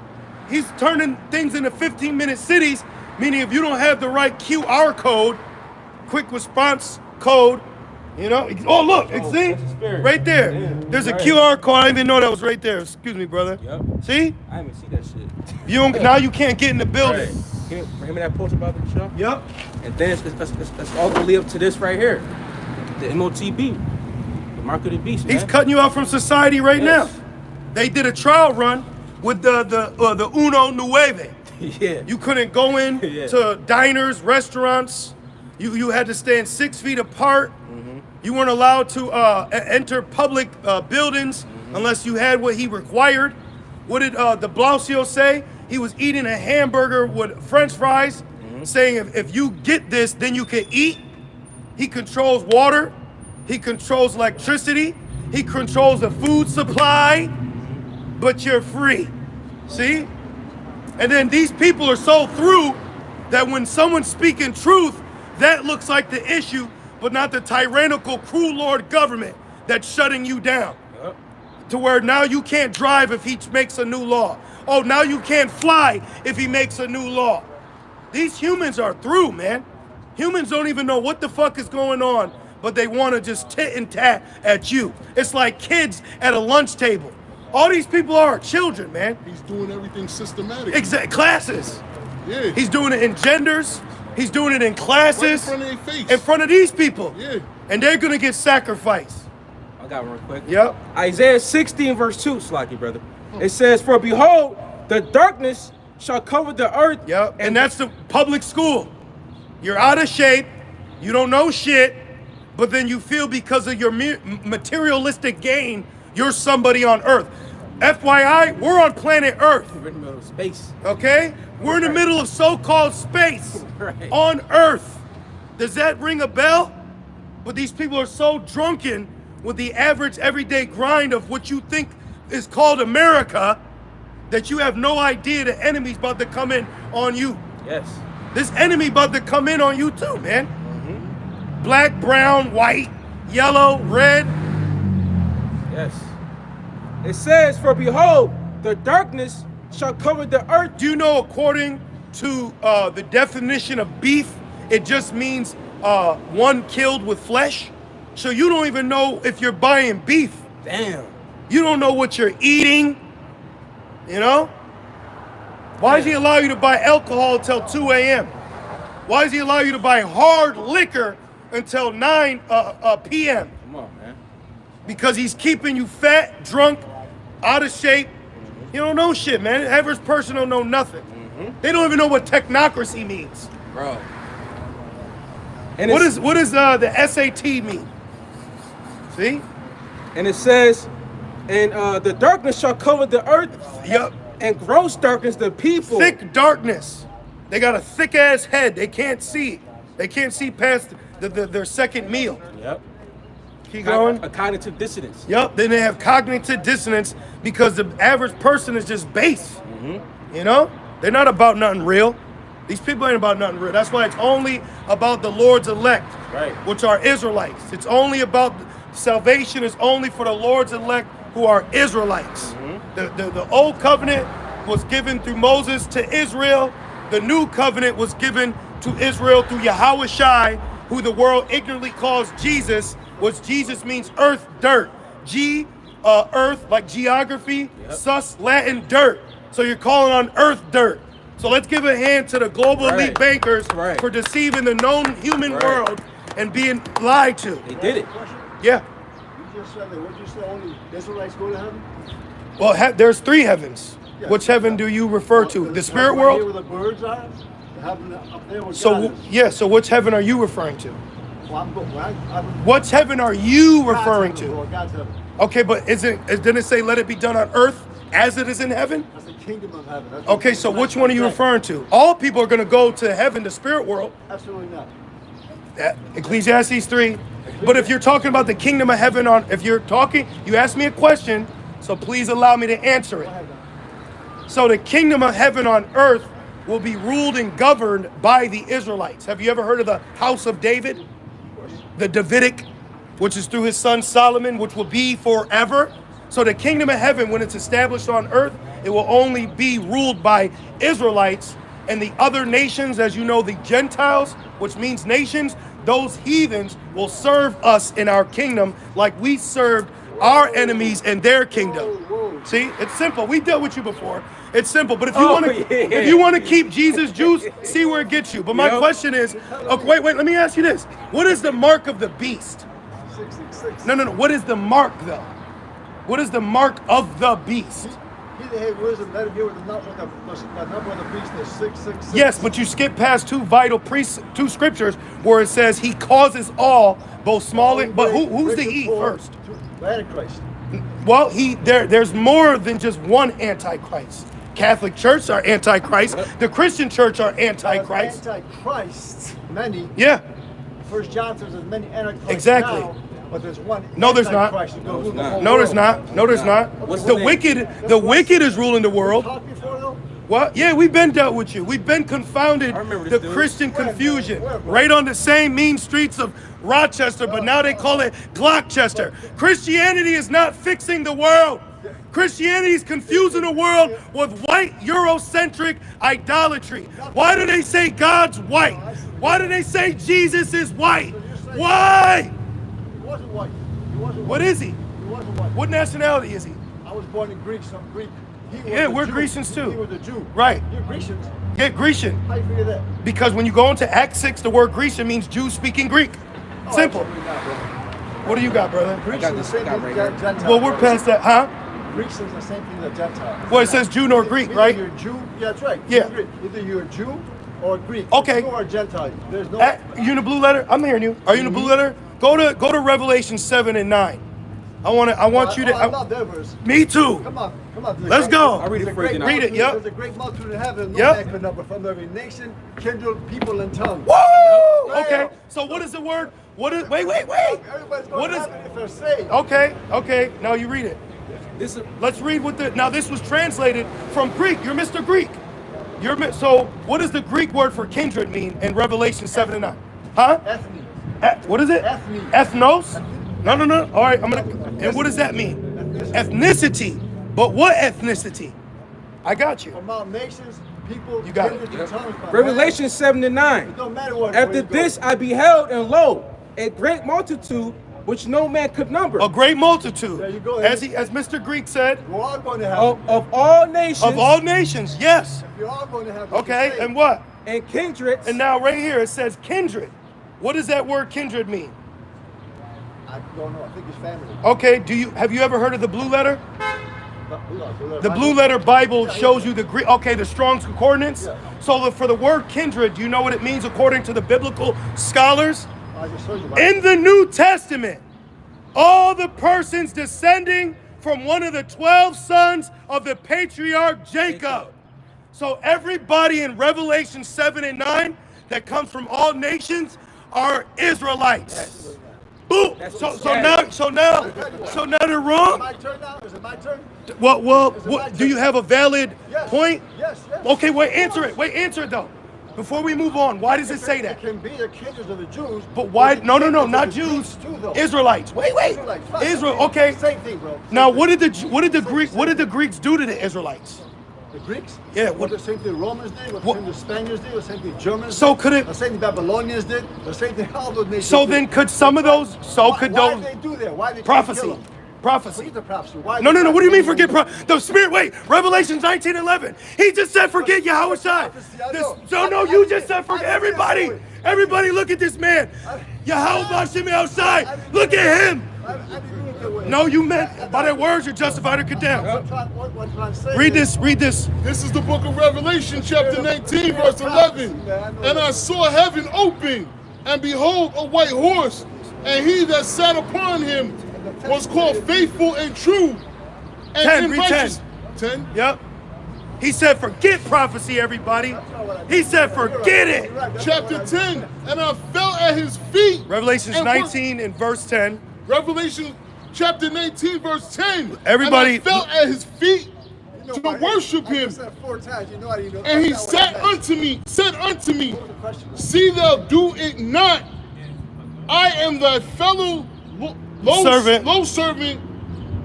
He's turning things into 15-minute cities, meaning if you don't have the right QR code, quick response code, you know. Oh, look, Oh, see? that's the spirit. Right there. Yeah, There's a right. QR code. I didn't even know that was right there. Excuse me, brother. Yep. See? I didn't even see that shit. You don't, now you can't get in the building. Right. Can you bring me that post about the show? Yep. And then it's all gonna lead up to this right here. The MOTB. The mark of the beast, man. He's cutting you off from society right Yes. now. They did a trial run with the Uno Nueve. Yeah. You couldn't go in Yeah. to diners, restaurants. You had to stand 6 feet apart. You weren't allowed to enter public buildings unless you had what he required. What did de Blasio say? He was eating a hamburger with French fries, saying if you get this, then you can eat. He controls water. He controls electricity. He controls the food supply, but you're free. See? And then these people are so through that when someone's speaking truth, that looks like the issue, but not the tyrannical, cruel Lord government that's shutting you down. Yep. To where now you can't drive if he makes a new law. Oh, now you can't fly if he makes a new law. These humans are through, man. Humans don't even know what the fuck is going on, but they want to just tit and tat at you. It's like kids at a lunch table. All these people are children, man. He's doing everything systematic. Exact classes. Yeah. He's doing it in genders. He's doing it in classes. Right in front of their face. In front of these people. Yeah. And they're gonna get sacrificed. I got one real quick. Yep. Isaiah 16 verse 2, Slocky, brother. It says, "For behold, the darkness shall cover the earth." Yep. And that's the public school. You're out of shape. You don't know shit. But then you feel because of your materialistic gain, you're somebody on Earth. FYI, we're on planet Earth. We're in the middle of space. Okay? We're in the middle of so-called space Right. on Earth. Does that ring a bell? But these people are so drunken with the average everyday grind of what you think is called America that you have no idea the enemy's about to come in on you. Yes. This enemy about to come in on you too, man. Black, brown, white, yellow, red. Yes. It says, "For behold, the darkness shall cover the earth." Do you know, according to the definition of beef, it just means one killed with flesh? So you don't even know if you're buying beef. Damn. You don't know what you're eating. You know? Why does he allow you to buy alcohol until 2 a.m.? Why does he allow you to buy hard liquor until 9 p.m.? Come on, man. Because he's keeping you fat, drunk, out of shape. You don't know shit, man. The average person don't know nothing. They don't even know what technocracy means. Bro. And What does the SAT mean? See? And it says, "And the darkness shall cover the earth, Yup. and gross darkness the people." Thick darkness. They got a thick ass head. They can't see. They can't see past their second meal. Yep. Keep going. A cognitive dissonance. Yep. Then they have cognitive dissonance because the average person is just base. You know? They're not about nothing real. These people ain't about nothing real. That's why it's only about the Lord's elect, Right. which are Israelites. It's only about salvation is only for the Lord's elect who are Israelites. The old covenant was given through Moses to Israel. The new covenant was given to Israel through Yahweh Shai, who the world ignorantly calls Jesus, which Jesus means earth, dirt. Earth, like geography, sus, Latin, dirt. So you're calling on earth dirt. So let's give a hand to the global elite bankers for deceiving the known human world and being lied to. They did it. Yeah. You just said that. What you say? Only Israelites go to heaven? Well, there's 3 heavens. Yeah. Which heaven do you refer to? The spirit heaven right here world? where the birds are? The heaven up there where So God is? yeah, so which heaven are you referring to? Well, I'm Which heaven are you God's referring heaven, to? Lord, God's heaven. Okay, but didn't it say let it be done on earth as it is in heaven? That's the kingdom of heaven. That's what Okay, it's so not which one are you like referring to? All people are going to go to heaven, the spirit world. that. Absolutely not. Ecclesiastes 3. But if you're talking about the kingdom of heaven you asked me a question, so please allow me to answer it. So the kingdom of heaven on earth will be ruled and governed by the Israelites. Have you ever heard of the house of David? The Davidic, which is through his son Solomon, which will be forever. So the kingdom of heaven, when it's established on earth, it will only be ruled by Israelites, and the other nations, as you know, the Gentiles, which means nations, those heathens will serve us in our kingdom like we served our enemies in their kingdom. See, it's simple. We dealt with you before. It's simple. But if you want to keep Jesus juice, see where it gets you. But my question is, okay, wait, let me ask you this. What is the mark of the beast? 666. No. What is the mark though? What is the mark of the beast? He that had wisdom, let him hear what the number of the beast is 666. Yes, but you skip past two scriptures where it says he causes all, both small and, but who's the he first? Antichrist. Well, there's more than just one antichrist. Catholic Church are antichrist. The Christian Church are antichrist. Antichrist, many. Yeah. First John says there's many antichrists Exactly. now, but there's one. No, there's not. Antichrist who goes No, the whole No, there's world. not. No, there's not. What's The the name? wicked is ruling the world. Talked before though? What? Yeah, we've been dealt with you. We've been confounded. I remember The this dude. Christian Where, confusion. bro? Right on the same mean streets of Rochester, but now they call it Gloucester. Christianity is not fixing the world. Christianity is confusing the world with white Eurocentric idolatry. Why do they say God's white? Why do they say Jesus is white? Why? He wasn't white. He wasn't What white. is he? He wasn't white. What nationality is he? I was born in Greece. I'm Greek. He was Yeah, a we're Jew. Grecians too. He was a Jew. Right. You're Grecians. Get Grecian. How you figure that? Because when you go into Acts 6, the word Grecian means Jew speaking Greek. Oh, Simple. absolutely not, bro. What do you got, brother? Greeks got are the this same guy thing right as here. Gentiles. Well, we're past that, huh? Greeks is the same thing as Gentiles. Well, it says Jew nor Greek, Either right? you're Jew. Yeah, that's right. Yeah. Either you're a Jew or Greek. Okay. Jew or Gentile. There's no. Are you in the blue letter? I'm hearing you. Are you in the blue letter? Go to Revelation 7 and 9. I want you to. I love that verse. Me too. Come on. Let's go. I'll read it There's a for you great now. Read it, multitude- yep. There's a great multitude in heaven, no Yep. man could number, from every nation, kindred, people, and tongue. Woo! Right. Okay. So what is the word? What is? Wait. Everybody's going What to is? heaven if they're saved. Okay. Now you read it. This is Let's read what the. Now this was translated from Greek. You're Mr. Greek. So what does the Greek word for kindred mean in Revelation 7 and 9? Huh? Ethne. What is it? Ethne. Ethnos? No. All right, I'm gonna. And what does that mean? Ethnicity. But what ethnicity? I got you. From all nations, people, You got it. kindred, and tongues. my Revelation 7 and 9. It don't matter where After you go. this I beheld, and lo, a great multitude which no man could number, A great multitude. There you go. As Mr. Greek said, We're all going to heaven. of all nations, of all nations. Yes. You're all going to heaven. Okay. You're And saved. what? and kindreds, And now right here it says kindred. What does that word kindred mean? I don't know. I think it's family. Okay. Have you ever heard of the blue letter? The blue letter Bible shows you the Greek. Okay, the Strong's Concordance. Yeah. So for the word kindred, do you know what it means according to the biblical scholars? I just showed you. In the New Testament, all the persons descending from one of the 12 sons of the patriarch Jacob. So everybody in Revelation 7 and 9 that comes from all nations are Israelites. Boom. So now they're wrong. My turn now? Is it my turn? Well, Is it my do you turn? have a valid Yes. point? Yes. Okay, wait, answer it though. Before we move on, why does it say It that? can be the kindred of the Jews. But why? It's the No, kindred of not the Jews. Greeks too, though. Israelites. Wait. Israelites, fine. Israel. Okay. Same thing, bro. Same Now, thing. what did the Greeks do to the Israelites? The Greeks? Yeah, What the same thing the Romans did, what the What- same thing the Spaniards did, the same thing the Germans So did, could it- the same thing the Babylonians did, the same thing all those nations So did. then could some of those? So Why- could why those? did they do that? Why did they Prophecy. kill them? Prophecy. Forget the prophecy. Why No. did they What do you mean kill forget them? the Spirit? Wait, Revelations 19:11. He just said forget Yahweh Shai. So you just said forget everybody. Everybody, look at this man. Yahweh Bashim outside. Look at him. I didn't do it that way. No, you meant by that words you're justified or condemned. What I'm saying Read is- this. This is the book of Revelation, chapter 19, verse 11. And I saw heaven open, and behold, a white horse, and he that sat upon him was called Faithful and True. And 10, in read 10. righteous- 10? Yep. He said forget prophecy, everybody. He said forget it. Chapter 10. And I fell at his feet. Revelations and 19 and verse 10. Revelation chapter 19, verse 10. Everybody- And I fell at his feet You know to why? worship I him. just said 4 times. You know I didn't know. And he that's not what said I meant. unto me, What was the question? see thou do it not. I am thy fellow low servant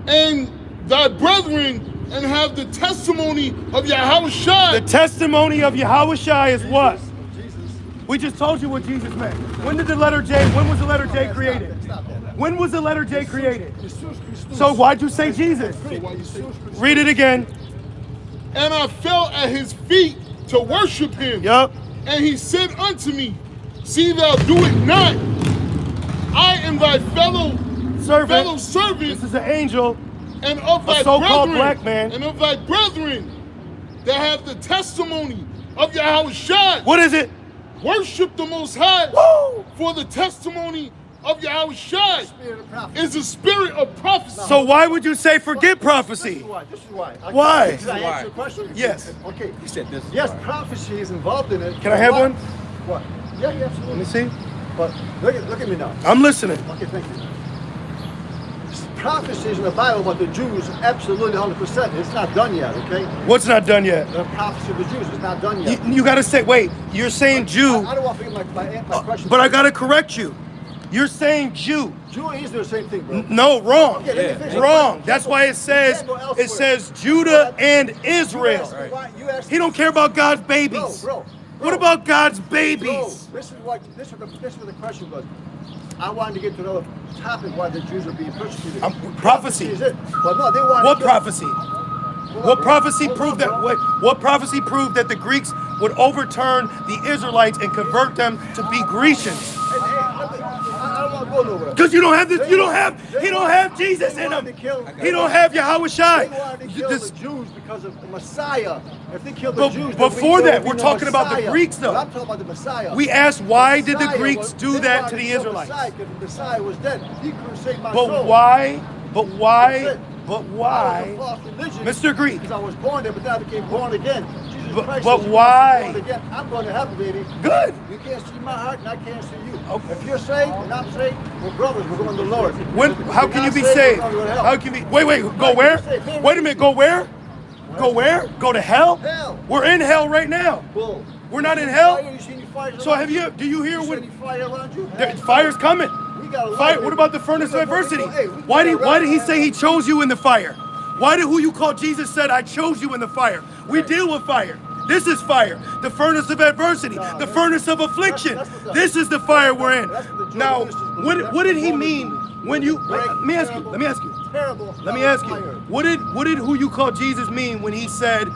and thy brethren, and have the testimony of Yahweh Shai. The testimony of Yahweh Shai is what? Jesus. We just told you what Jesus meant. When was the letter J created? Stop that. When was the letter J created? Jesus Christus. So why'd you say Jesus? Read it again. And I fell at his feet to worship him. Yup. And he said unto me, see thou do it not. I am thy fellow Servant. servant This is an angel. and of thy so-called brethren, black man. and of thy brethren that have the testimony of Yahweh Shai. What is it? Worship the Most High, Woo! for the testimony of Yahweh Shai Spirit of prophecy. is the spirit of prophecy. So why would you say forget prophecy? This is why. Why? Did I answer your question? Yes. Okay. he said this. Yes, prophecy is involved in it. Can I have What? one? What? Yeah, absolutely. Let me see. But look at me now. I'm listening. Okay, thank you. Prophecies in the Bible about the Jews, absolutely 100%. It's not done yet, okay? What's not done yet? The prophecy of the Jews is not done yet. You got to say, wait, you're saying Jew, I don't want to forget my question. but I got to correct you. You're saying Jew. Jew and Israel are the same thing, bro. No, wrong. Okay, let me finish. Wrong. That's why it says Judah and Israel. He don't care about God's babies. Bro. What about God's Bro, babies? this is what the question was. I wanted to get to another topic why the Jews are being persecuted. Prophecy. Is it? But no, they want What to kill- prophecy? Hold What on, prophecy hold proved on, that? bro. What prophecy proved that the Greeks would overturn the Israelites and convert them to be Grecians? Hey, I don't want to go nowhere. Because you don't have this. They You don't want- have. they He don't want- have Jesus they in wanted him. to kill- He don't have Yahweh They Shai. wanted to kill This- the Jews because of the Messiah. If they killed the But Jews, before there that, would be we're no talking about the Messiah. Greeks, though. But I'm talking about the Messiah. We asked, why did the Messiah Greeks do they that wanted to the kill Israelites? Messiah, 'cause the Messiah was dead. He couldn't save my But soul. why? But That's why? it. But I was a why? false religion Mr. Greek. Because I was born there, but then I became born again. Jesus Christ but says, why? "Born again." I'm going to heaven, baby. Good. You can't see my heart, and I can't see you. Okay. If you're saved and I'm saved, we're brothers. We're going to the Lord. When? If How you're can you not be we're saved? gonna go to hell. How can you be? Wait. Go Right, where? you're saved. Man, Wait a minute. Go where? Go where? Go to hell? Hell. We're in hell right now. Bull. We're not You in see hell? fire? You see any fires So around have you? Do you hear You see what? any fire around you? There, fire's coming. We got a Fire. lot, What about the baby. furnace of We got- adversity? hey, we Why got did he around- say he chose you in the fire? Why did who you call Jesus said I chose you in the fire? We deal with fire. This is fire. The furnace of adversity. No, The that's- furnace of affliction. that's what the- This is the fire we're in. That's what the Jewish Now, ministers believe. what did That's he the mean Mormons when you? believe. Let me ask you. Terrible, Let me ask you. Terrible. Let me ask you. fire. What did who you call Jesus mean when he said,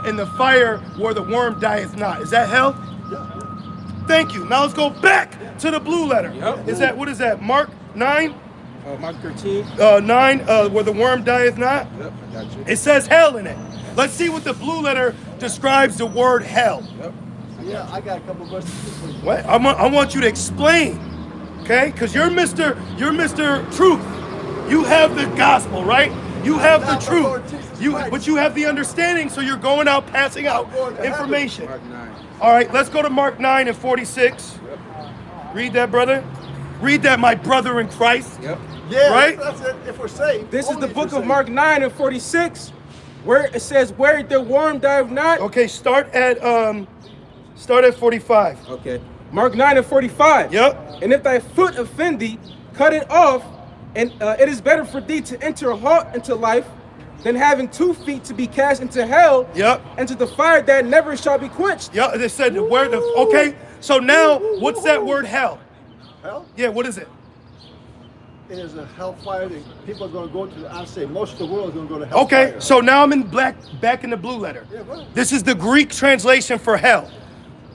"In the fire where the worm dieth not"? Is that hell? Yeah. Thank you. Now let's go back to the blue letter. Yep. Is that what is that? Mark 9, Mark 13. 9, where the worm dieth not. Yep, I got you. It says hell in it. Let's see what the blue letter describes the word hell. Yep. Yeah, I got a couple verses for you. What? I want you to explain, okay? Because you're Mr. Truth. You have the gospel, right? You have the Not the Lord truth. Jesus You, Christ. but you have the understanding, so you're going out passing out I'm going to heaven. information. Mark 9. All right, let's go to Mark 9 and 46. Yep. Read that, brother. Read that, my brother in Christ. Yep. Yeah, Right? that's it. If we're saved. This is only the if we're book of saved. Mark 9 and 46, where it says, "Where the worm dieth not." Okay, start at 45. Okay. Mark 9 and 45. Yep. And if thy foot offend thee, cut it off. And it is better for thee to enter a halt into life than having 2 feet to be cast into hell. Yep. Into the fire that never shall be quenched. Yeah, they said where the. Okay, so now what's that word hell? Hell? Yeah, what is it? It is a hellfire that people are going to go to. I say most of the world is going to go to hellfire. Okay, so now I'm in back in the blue letter. Yeah, right. This is the Greek translation for hell.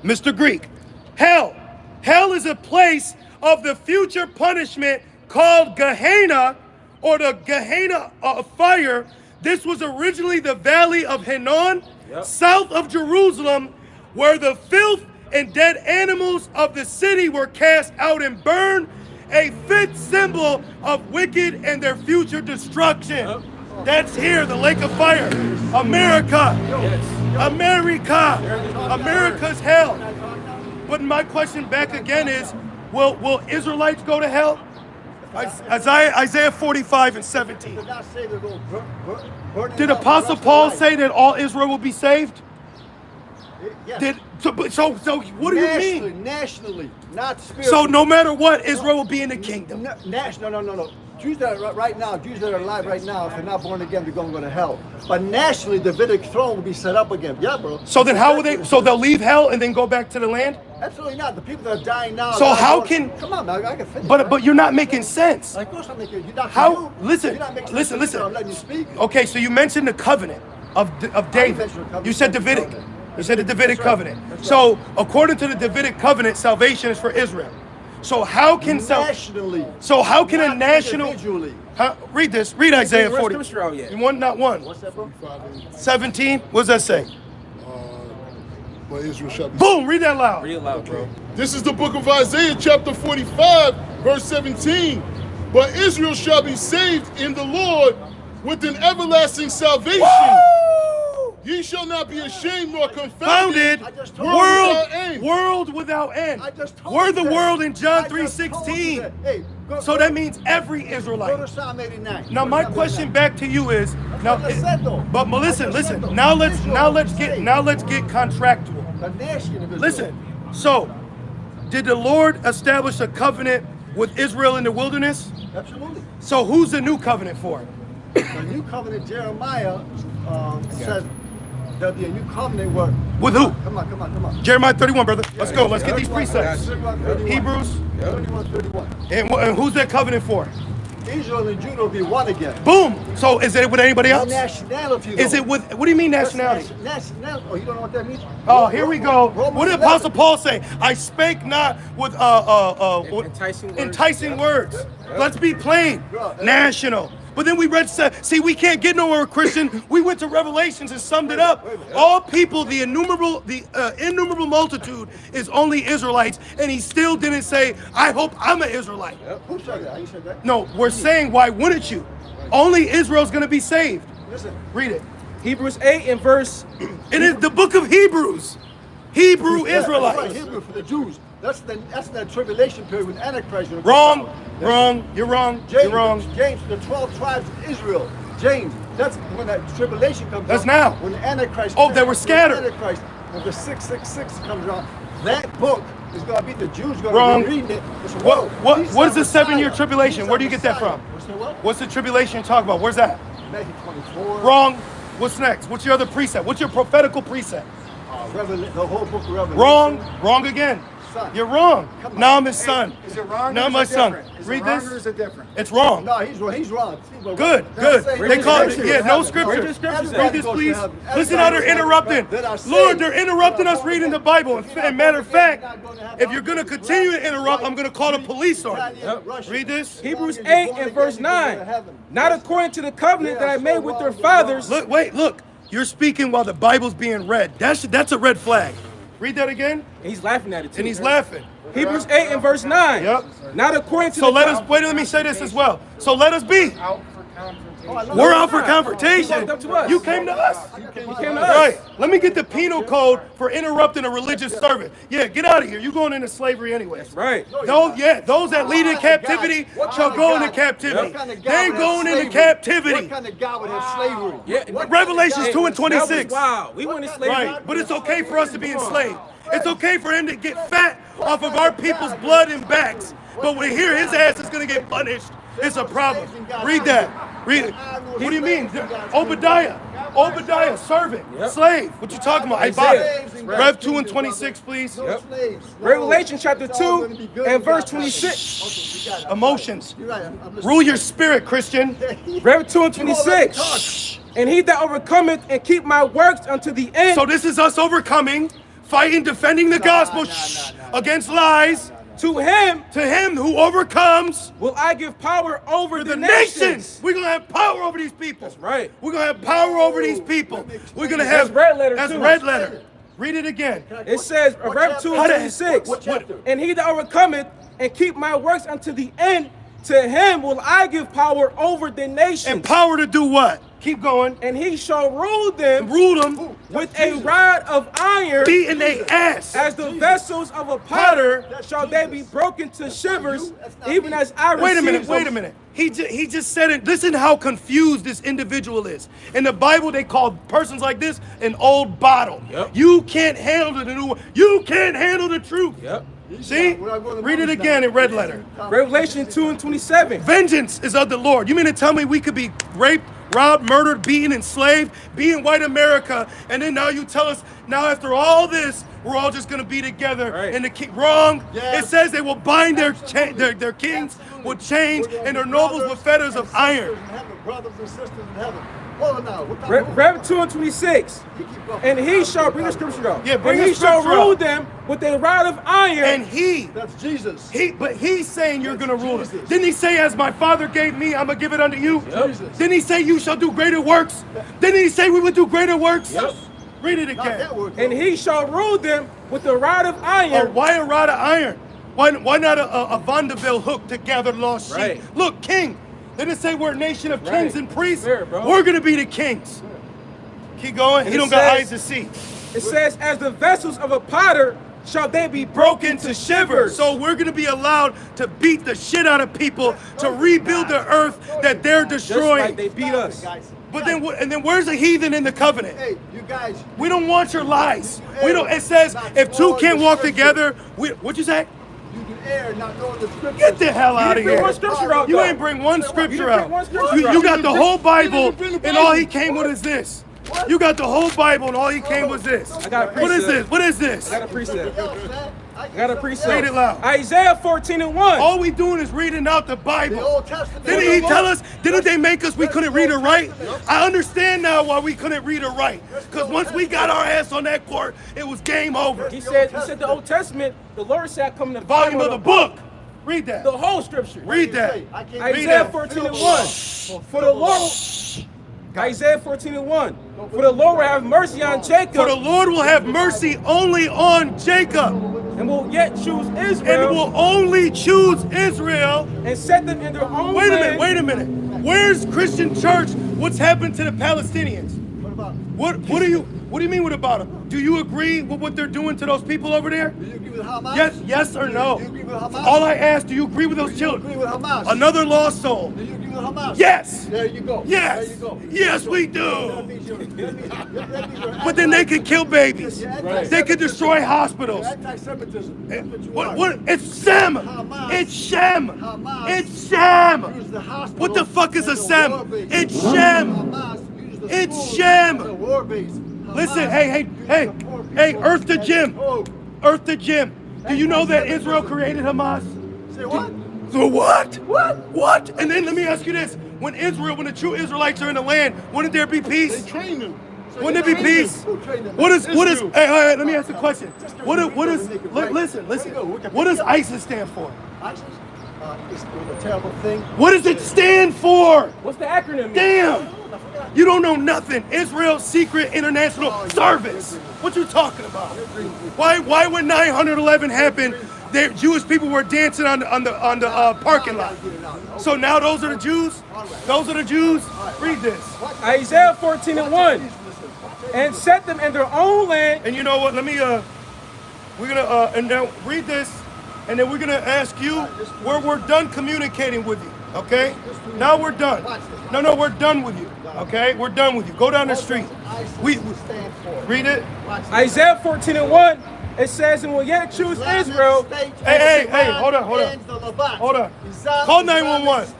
Mr. Greek. Hell. Hell is a place of the future punishment called Gehenna, or the Gehenna of fire. This was originally the valley of Hinnom, Yep. south of Jerusalem, where the filth and dead animals of the city were cast out and burned, a fit symbol of wicked and their future destruction. Yep. That's here, the lake of fire. America. Yes. America. America's hell. But my question back again is, will Israelites go to hell? Isaiah 45 and 17. Did not say they're going to burn in Did hell Apostle for the rest of Paul their say that all Israel will be saved? life. Yes. So what do you mean? Nationally, not spiritually. So no matter what, Israel will be in the kingdom. No. Jews that are right now, Jews that are alive right now, if they're not born again, they're going to go to hell. But nationally, the Davidic throne will be set up again. Yeah, bro. So then how will they, so they'll leave hell and then go back to the land? Absolutely not. The people that are dying now. So are not how going- can- Come on, man. I can finish. But right? you're not making sense. Of course I'm making. You're not. How? You, Listen, you're not making listen, sense. listen. I'm letting you speak. Okay, so you mentioned the covenant of David. mentioned the covenant. You said Davidic. You said the Davidic That's right. covenant. That's So according to the Davidic covenant, salvation is for Israel. So how can Nationally. so how can a not national individually. read this? Read Isaiah Where's 40. scripture out yet? You want not one. What's that, bro? 17. What does that say? But Israel shall be. Boom. Read that loud. Read it loud, bro. This is the book of Isaiah, chapter 45, verse 17. But Israel shall be saved in the Lord with an everlasting salvation. Woo! Ye shall not be ashamed nor Founded confounded. I just told world, you world without end. I just told We're you the that. world in John I just told you 3:16. that. Hey, So that means every Go to Israelite. Psalm 89. Now Go to my Psalm question 89. back to you is now, what I said, though. but I listen, just said, listen. though. Now let's Israel will be get saved. contractual. The nation of Israel. Listen. So, did the Lord establish a covenant with Israel in the wilderness? Absolutely. So who's the new covenant for? The new covenant, Jeremiah says, there'll be a new covenant where. With who? Come on. Jeremiah 31, brother. Let's go. Let's get these precepts. 31. Hebrews. 31. And who's that covenant for? Israel and Judah will be one again. Boom. So is it with anybody No else? nationality. Is it with, what do you mean nationality? Nationality. Oh, you don't know what that means? Oh, here we go. Romans What did 11. Apostle Paul say? I spake not with enticing words. Let's be plain. National. But then we read, see, we can't get nowhere, Christian. We went to Revelations and summed it up. All people, the innumerable multitude is only Israelites, and he still didn't say, I hope I'm an Israelite. Who said that? You said that? No, we're saying, why wouldn't you? Only Israel's going to be saved. Listen. Read it. Hebrews 8 and verse. It is the book of Hebrews. Hebrew Israelites. Right, Hebrew for the Jews. That's the tribulation period when Antichrist. Wrong. You're wrong. James, You're wrong. James, the 12 tribes of Israel. James, that's when that tribulation comes. That's out, now. When the Antichrist. Oh, they were scattered. When Antichrist, when the 666 comes out, that book is going to be the Jews going Wrong. to be reading it. It's, What is the 7-year tribulation? Where do you get that from? What? What's the tribulation you talk about? Where's that? Matthew 24. Wrong. What's next? What's your other precept? What's your prophetical precept? The whole book of Revelation. Wrong again. Son. You're wrong. Come on. Now I'm his son. Is it wrong? Now or my is it son. different? Is Read it wrong this. or is it different? It's wrong. No, he's wrong. Good. They call it, yeah, no scripture. Read this, please. Listen how they're interrupting. Lord, they're interrupting us reading the Bible. And matter of fact, if you're going to continue to interrupt, I'm going to call the police on you. Read this. Hebrews 8 and verse 9. Not according to the covenant that I made with their fathers. Look. You're speaking while the Bible's being read. That's a red flag. Read that again. And he's laughing at it too. And he's laughing. Hebrews 8 and verse 9. Yep. Not according to So the let me say this as well. So let us be. Out for confrontation. We're out for He confrontation. walked up to us. You came to us. He came to us. Right. Let me get the penal code for interrupting a religious servant. Yeah, get out of here. You're going into slavery anyway. Right. Those that lead in captivity shall go into captivity. They ain't going into captivity. What kind of God would have slavery? Yeah. Revelations 2 and 26. Wow. We went in slavery. Right. But it's okay for us to be enslaved. It's okay for him to get fat off of our people's blood and backs. But when here his ass is going to get punished, it's a problem. Read that. Read it. What do you mean? Obadiah, servant, slave. What you talking about? Isaiah. Rev 2 and 26, please. No slaves. No. Revelation chapter It's all gonna 2 be good. and verse You got it. 26. Okay, you got it. Emotions. You're right. I'm listening. Rule your spirit, Christian. Rev 2 and You won't let me 26. And he that overcometh and keep my works unto the end. So this is us overcoming, fighting, defending the gospel against lies. To him To him who overcomes will I give power over the nations. We're going to have power over these people. That's right. We're going to have power over these people. We're going to have. That's red letter, That's too. red letter. Read it again. It says, Rev 2 and 26. What chapter? And he that overcometh and keep my works unto the end, to him will I give power over the nations. And power to do what? Keep going. And he shall rule them Rule them. with a rod of iron. Beating their ass. As the vessels of a potter shall they be broken to shivers, even as I Wait a minute. receive Wait a them. minute. He just said it. Listen how confused this individual is. In the Bible, they call persons like this an old bottle. Yep. You can't handle the new one. You can't handle the truth. Yep. See? Read it again in red letter. Revelation 2 and 27. Vengeance is of the Lord. You mean to tell me we could be raped, robbed, murdered, beaten, enslaved, be in white America, and then now you tell us, now after all this, we're all just going to be together. Right. And wrong. Yes. It says they will bind their kings with chains and their nobles with fetters of iron. Brothers and sisters in heaven. Hold on now. What kind of- Rev 2 and 26. You keep going. And he shall bring the scripture though. Yeah, bring and the he shall scripture rule up. them with a rod of iron. And That's Jesus. but he's saying you're going to rule it. Jesus. Didn't he say, as my father gave me, I'm going to give it unto you? Jesus. Didn't he say you shall do greater works? Didn't he say we would do greater works? Yep. Read it Not again. that word. And he shall rule them with a rod of iron. Why a rod of iron? Why not a Vanderbilt hook to gather lost sheep? Right. Look, king. They didn't say we're a nation of kings Right. and priests. Fair, bro. We're going to be the kings. Keep going. And He it don't got eyes says- to see. It says, as the vessels of a potter shall they be Broken to shivers. So we're going to be allowed to beat the shit out of people to rebuild the earth that they're just destroying. like they beat us. Guys. But then where's the heathen in the covenant? Hey, you guys. We don't want your lies. We don't. It says if two can't walk together, what'd you say? You can err not knowing the scriptures. Get the hell out of bring here. one scripture out, You though. ain't bring one You scripture didn't out. bring one scripture You out. got the whole Bible, bring the and all he Bible. came with is this. What? You got the whole Bible and all he came was this. I got a What is precept. this? What is this? I got a precept. I I got a precept. Read it loud. Isaiah 14:1. All we doing is reading out the The Bible. Old Testament. Didn't he tell us? Didn't they make us we couldn't read or write? I understand now why we couldn't read or write. Because once we got our ass on that court, it was game over. He said the Old Testament, the Lord said come in the Volume of the book. Read that. The whole scripture. Read that. I can't Read Isaiah that. 14:1. For the Lord, Isaiah 14:1. For the Lord will have mercy on Jacob For the Lord will have mercy only on Jacob and will yet choose and Israel will only choose Israel. and set them in their own Wait a land. minute, wait a minute. Where's Christian church? What's happened to the Palestinians? What about? What do you mean what about them? Do you agree with what they're doing to those people over there? Do you agree with Hamas? Yes or no? Do you agree with Hamas? All I asked, do you agree with those Do you agree children? with Hamas? Another lost soul. Do you agree with Hamas? Yes. There you go. Yes. There you go. Yes, we That do. means you're But then they could kill babies. They could destroy hospitals. Anti-Semitism. That's what you are. What? It's Shem. Hamas. It's Shem. Hamas. It's Shem. Use the hospital What the fuck is a as Sem? war base. It's Shem. Hamas used the It's schools Shem. as a war base. Hamas Listen, hey, used hey, the poor hey, people Earth the as Gym. hope. Earth the Gym. Do you know that Israel created Hamas? Say what? The what? What? What? And then let me ask you this. When the true Israelites are in the land, wouldn't there be They peace? train them. Wouldn't there be peace? Who trained them? What is, Israel. hey, let me ask the question. What is, listen, Wikipedia. what does ISIS stand for? ISIS? It's a terrible thing. What does it stand for? What's the acronym? mean? Damn! You don't know nothing. Israel Secret International Service. What you talking about? Why when 9/11 happened, Jewish people were dancing on the parking lot. So now those are the Jews? Those are the Jews? Read this. Isaiah 14:1. And set them in their own land. And you know what? Let me we're gonna and now read this, and then we're gonna ask you where we're done communicating with you. Okay? Now we're done. No, we're done with you. Okay? We're done with you. Go down the street. We stand for. read it. Isaiah 14:1. It says, and will yet choose Israel. Hey, hold on. Hold on. Call 911.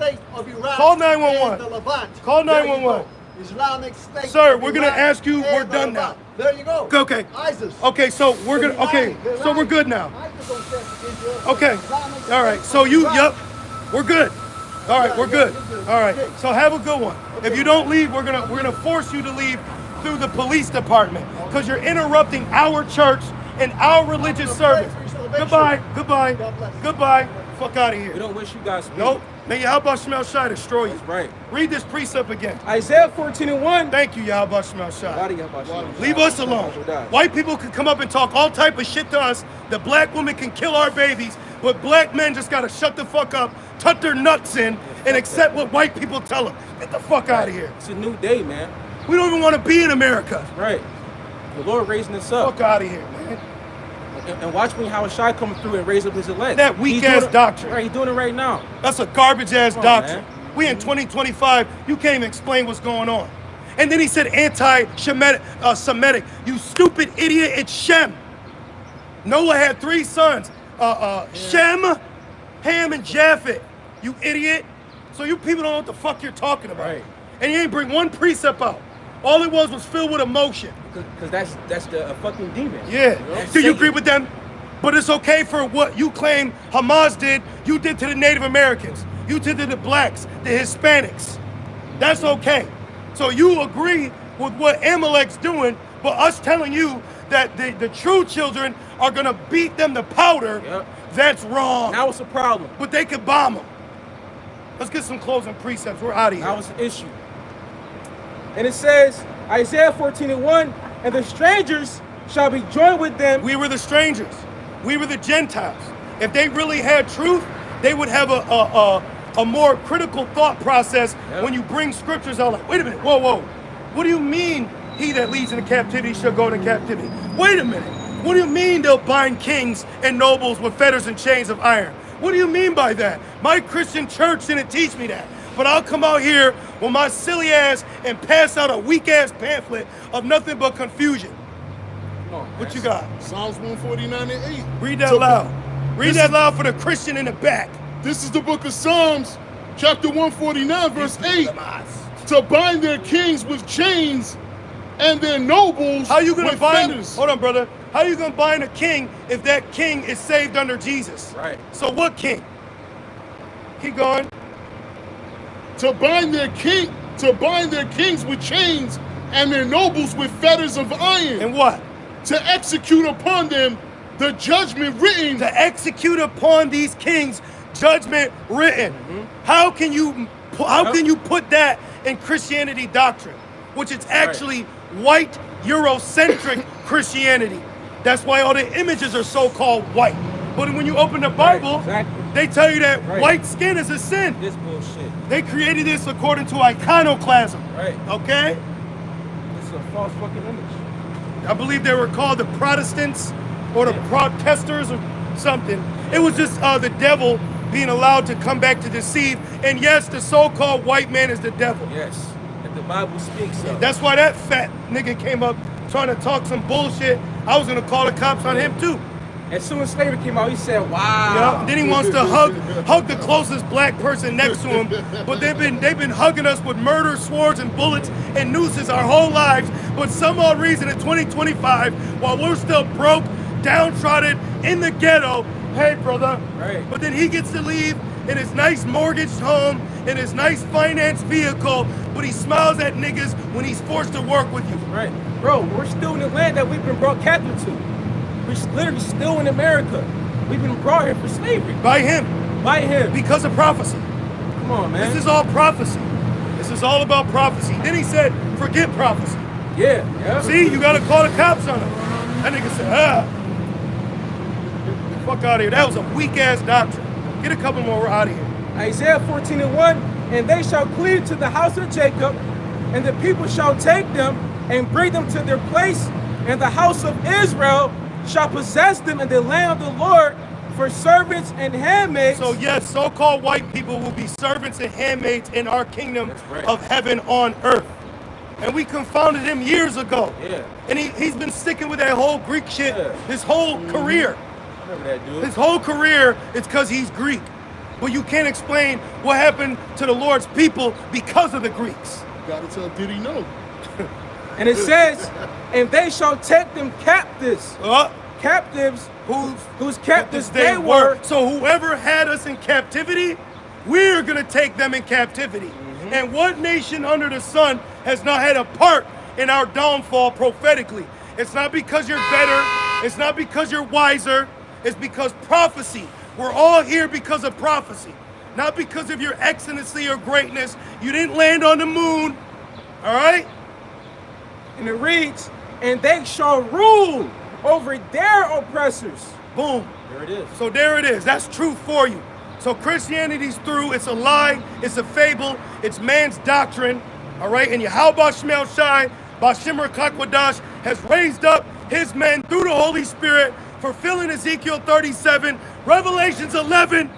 Call 911. Call 911. Islamic State. Sir, we're gonna ask you, we're done now. There you go. Okay. ISIS. Okay, so we're gonna so we're good now. ISIS don't stand for Israel. Okay. Islamic All right. State So of you, Iraq. yep. We're good. All right, we're good. All right. So have a good one. If you don't leave, we're gonna force you to leave through the police department because you're interrupting our church and our religious service. Goodbye. Goodbye. Fuck out of We here. don't wish you guys speak. Nope. May Yahweh Shemel Shai destroy you. Right. Read this precept again. Isaiah 14:1. Thank you, Yahweh Shemel Shai. Body Yahweh Shalom. Leave us alone. White people can come up and talk all type of shit to us. The black woman can kill our babies, but black men just gotta shut the fuck up, tuck their nuts in, and accept what white people tell them. Get the fuck out of here. It's a new day, man. We don't even want to be in America. Right. The Lord raising us up. Fuck out of here, man. And watch me how Shai coming through and raise up his elect. That weak He's doing ass it- doctrine. Right, he's doing it right now. That's a garbage ass Come on, doctrine. man. We in 2025. You can't even explain what's going on. And then he said anti-Semitic. You stupid idiot. It's Shem. Noah had 3 sons. Shem, Ham, and Japheth. You idiot. So you people don't know what the fuck you're talking about. Right. And you ain't bring one precept out. All it was filled with emotion. Because that's the fucking demon. Yeah. That's Do you Satan. agree with them? But it's okay for what you claim Hamas did, you did to the Native Americans. You did to the blacks, the Hispanics. That's okay. So you agree with what Amalek's doing, but us telling you that the true children are gonna beat them to powder, Yep. that's wrong. Now it's a problem. But they could bomb them. Let's get some closing precepts. We're out of here. Now it's an issue. And it says, Isaiah 14:1, and the strangers shall be joined with them. We were the strangers. We were the Gentiles. If they really had truth, they would have a more critical thought process Yep. when you bring scriptures out like, wait a minute, whoa. What do you mean he that leads into captivity shall go into captivity? Wait a minute. What do you mean they'll bind kings and nobles with fetters and chains of iron? What do you mean by that? My Christian church didn't teach me that. But I'll come out here with my silly ass and pass out a weak ass pamphlet of nothing but confusion. Come on, What man. you got? Psalms 149 and 8. Read that So, loud. Read this that is- loud for the Christian in the back. This is the book of Psalms, chapter 149, verse 8. To bind their kings with chains and their nobles How you gonna with bind? fetters. Hold on, brother. How you gonna bind a king if that king is saved under Jesus? Right. So what king? Keep going. To bind their kings with chains and their nobles with fetters of iron. And what? To execute upon them the judgment written. To execute upon these kings judgment written. How can you put that in Christianity doctrine, which is actually white Eurocentric Christianity? That's why all the images are so-called white. But when you open the Bible, they tell you that white skin is a sin. This bullshit. They created this according to iconoclasm. Right. Okay? It's a false fucking image. I believe they were called the Protestants or the protesters or something. It was just the devil being allowed to come back to deceive. And yes, the so-called white man is the devil. Yes. That the Bible speaks of. That's why that fat nigga came up trying to talk some bullshit. I was gonna call the cops on him too. As soon as slavery came out, he said, wow. Yeah. Then he wants to hug the closest black person next to him. But they've been hugging us with murder, swords, and bullets and nooses our whole lives. But some odd reason in 2025, while we're still broke, downtrodden, in the ghetto, hey brother. Right. But then he gets to leave in his nice mortgaged home, in his nice financed vehicle, but he smiles at niggas when he's forced to work with you. Right. Bro, we're still in the land that we've been brought captive to. We're literally still in America. We've been brought here for slavery. By him. By him. Because of prophecy. Come on, man. This is all prophecy. This is all about prophecy. Then he said, forget prophecy. Yeah. See, you gotta call the cops on him. That nigga said, fuck out of here. That was a weak ass doctrine. Get a couple more, we're out of here. Isaiah 14:1, and they shall cleave to the house of Jacob, and the people shall take them and bring them to their place, and the house of Israel shall possess them in the land of the Lord for servants and handmaids. So yes, so-called white people will be servants and handmaids in our kingdom of heaven on earth. And we confounded him years ago. Yeah. And he's been sticking with that whole Greek shit his whole career. Remember that dude? His whole career, it's because he's Greek. But you can't explain what happened to the Lord's people because of the Greeks. Gotta tell Diddy no. And it says, and they shall take them captives. Captives whose captives they were. So whoever had us in captivity, we're going to take them in captivity. And what nation under the sun has not had a part in our downfall prophetically? It's not because you're better. It's not because you're wiser. It's because prophecy. We're all here because of prophecy. Not because of your excellency or greatness. You didn't land on the moon. All right? And it reads, and they shall rule over their oppressors. Boom. There it is. So there it is. That's truth for you. So Christianity's through. It's a lie. It's a fable. It's man's doctrine. All right? And Yahweh Shemel Shai, Bashimmer Kakwadash, has raised up his men through the Holy Spirit, fulfilling Ezekiel 37, Revelations 11,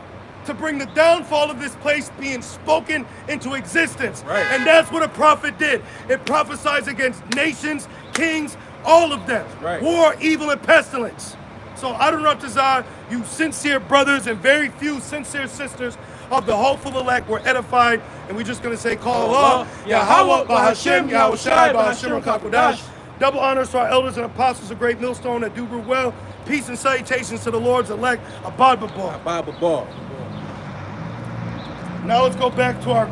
to bring the downfall of this place being spoken into existence. Right. And that's what a prophet did. It prophesies against nations, kings, all of them. Right. War, evil, and pestilence. So Adonai, you sincere brothers and very few sincere sisters of the hopeful elect were edified. And we're just going to say, call Allah, Yahweh, Bahashem, Yahweh Shai, Bahashem, Kakwadash. Double honors to our elders and apostles, a great millstone that do well. Peace and salutations to the Lord's elect, Abad Babal. Abad Babal. Now let's go back to our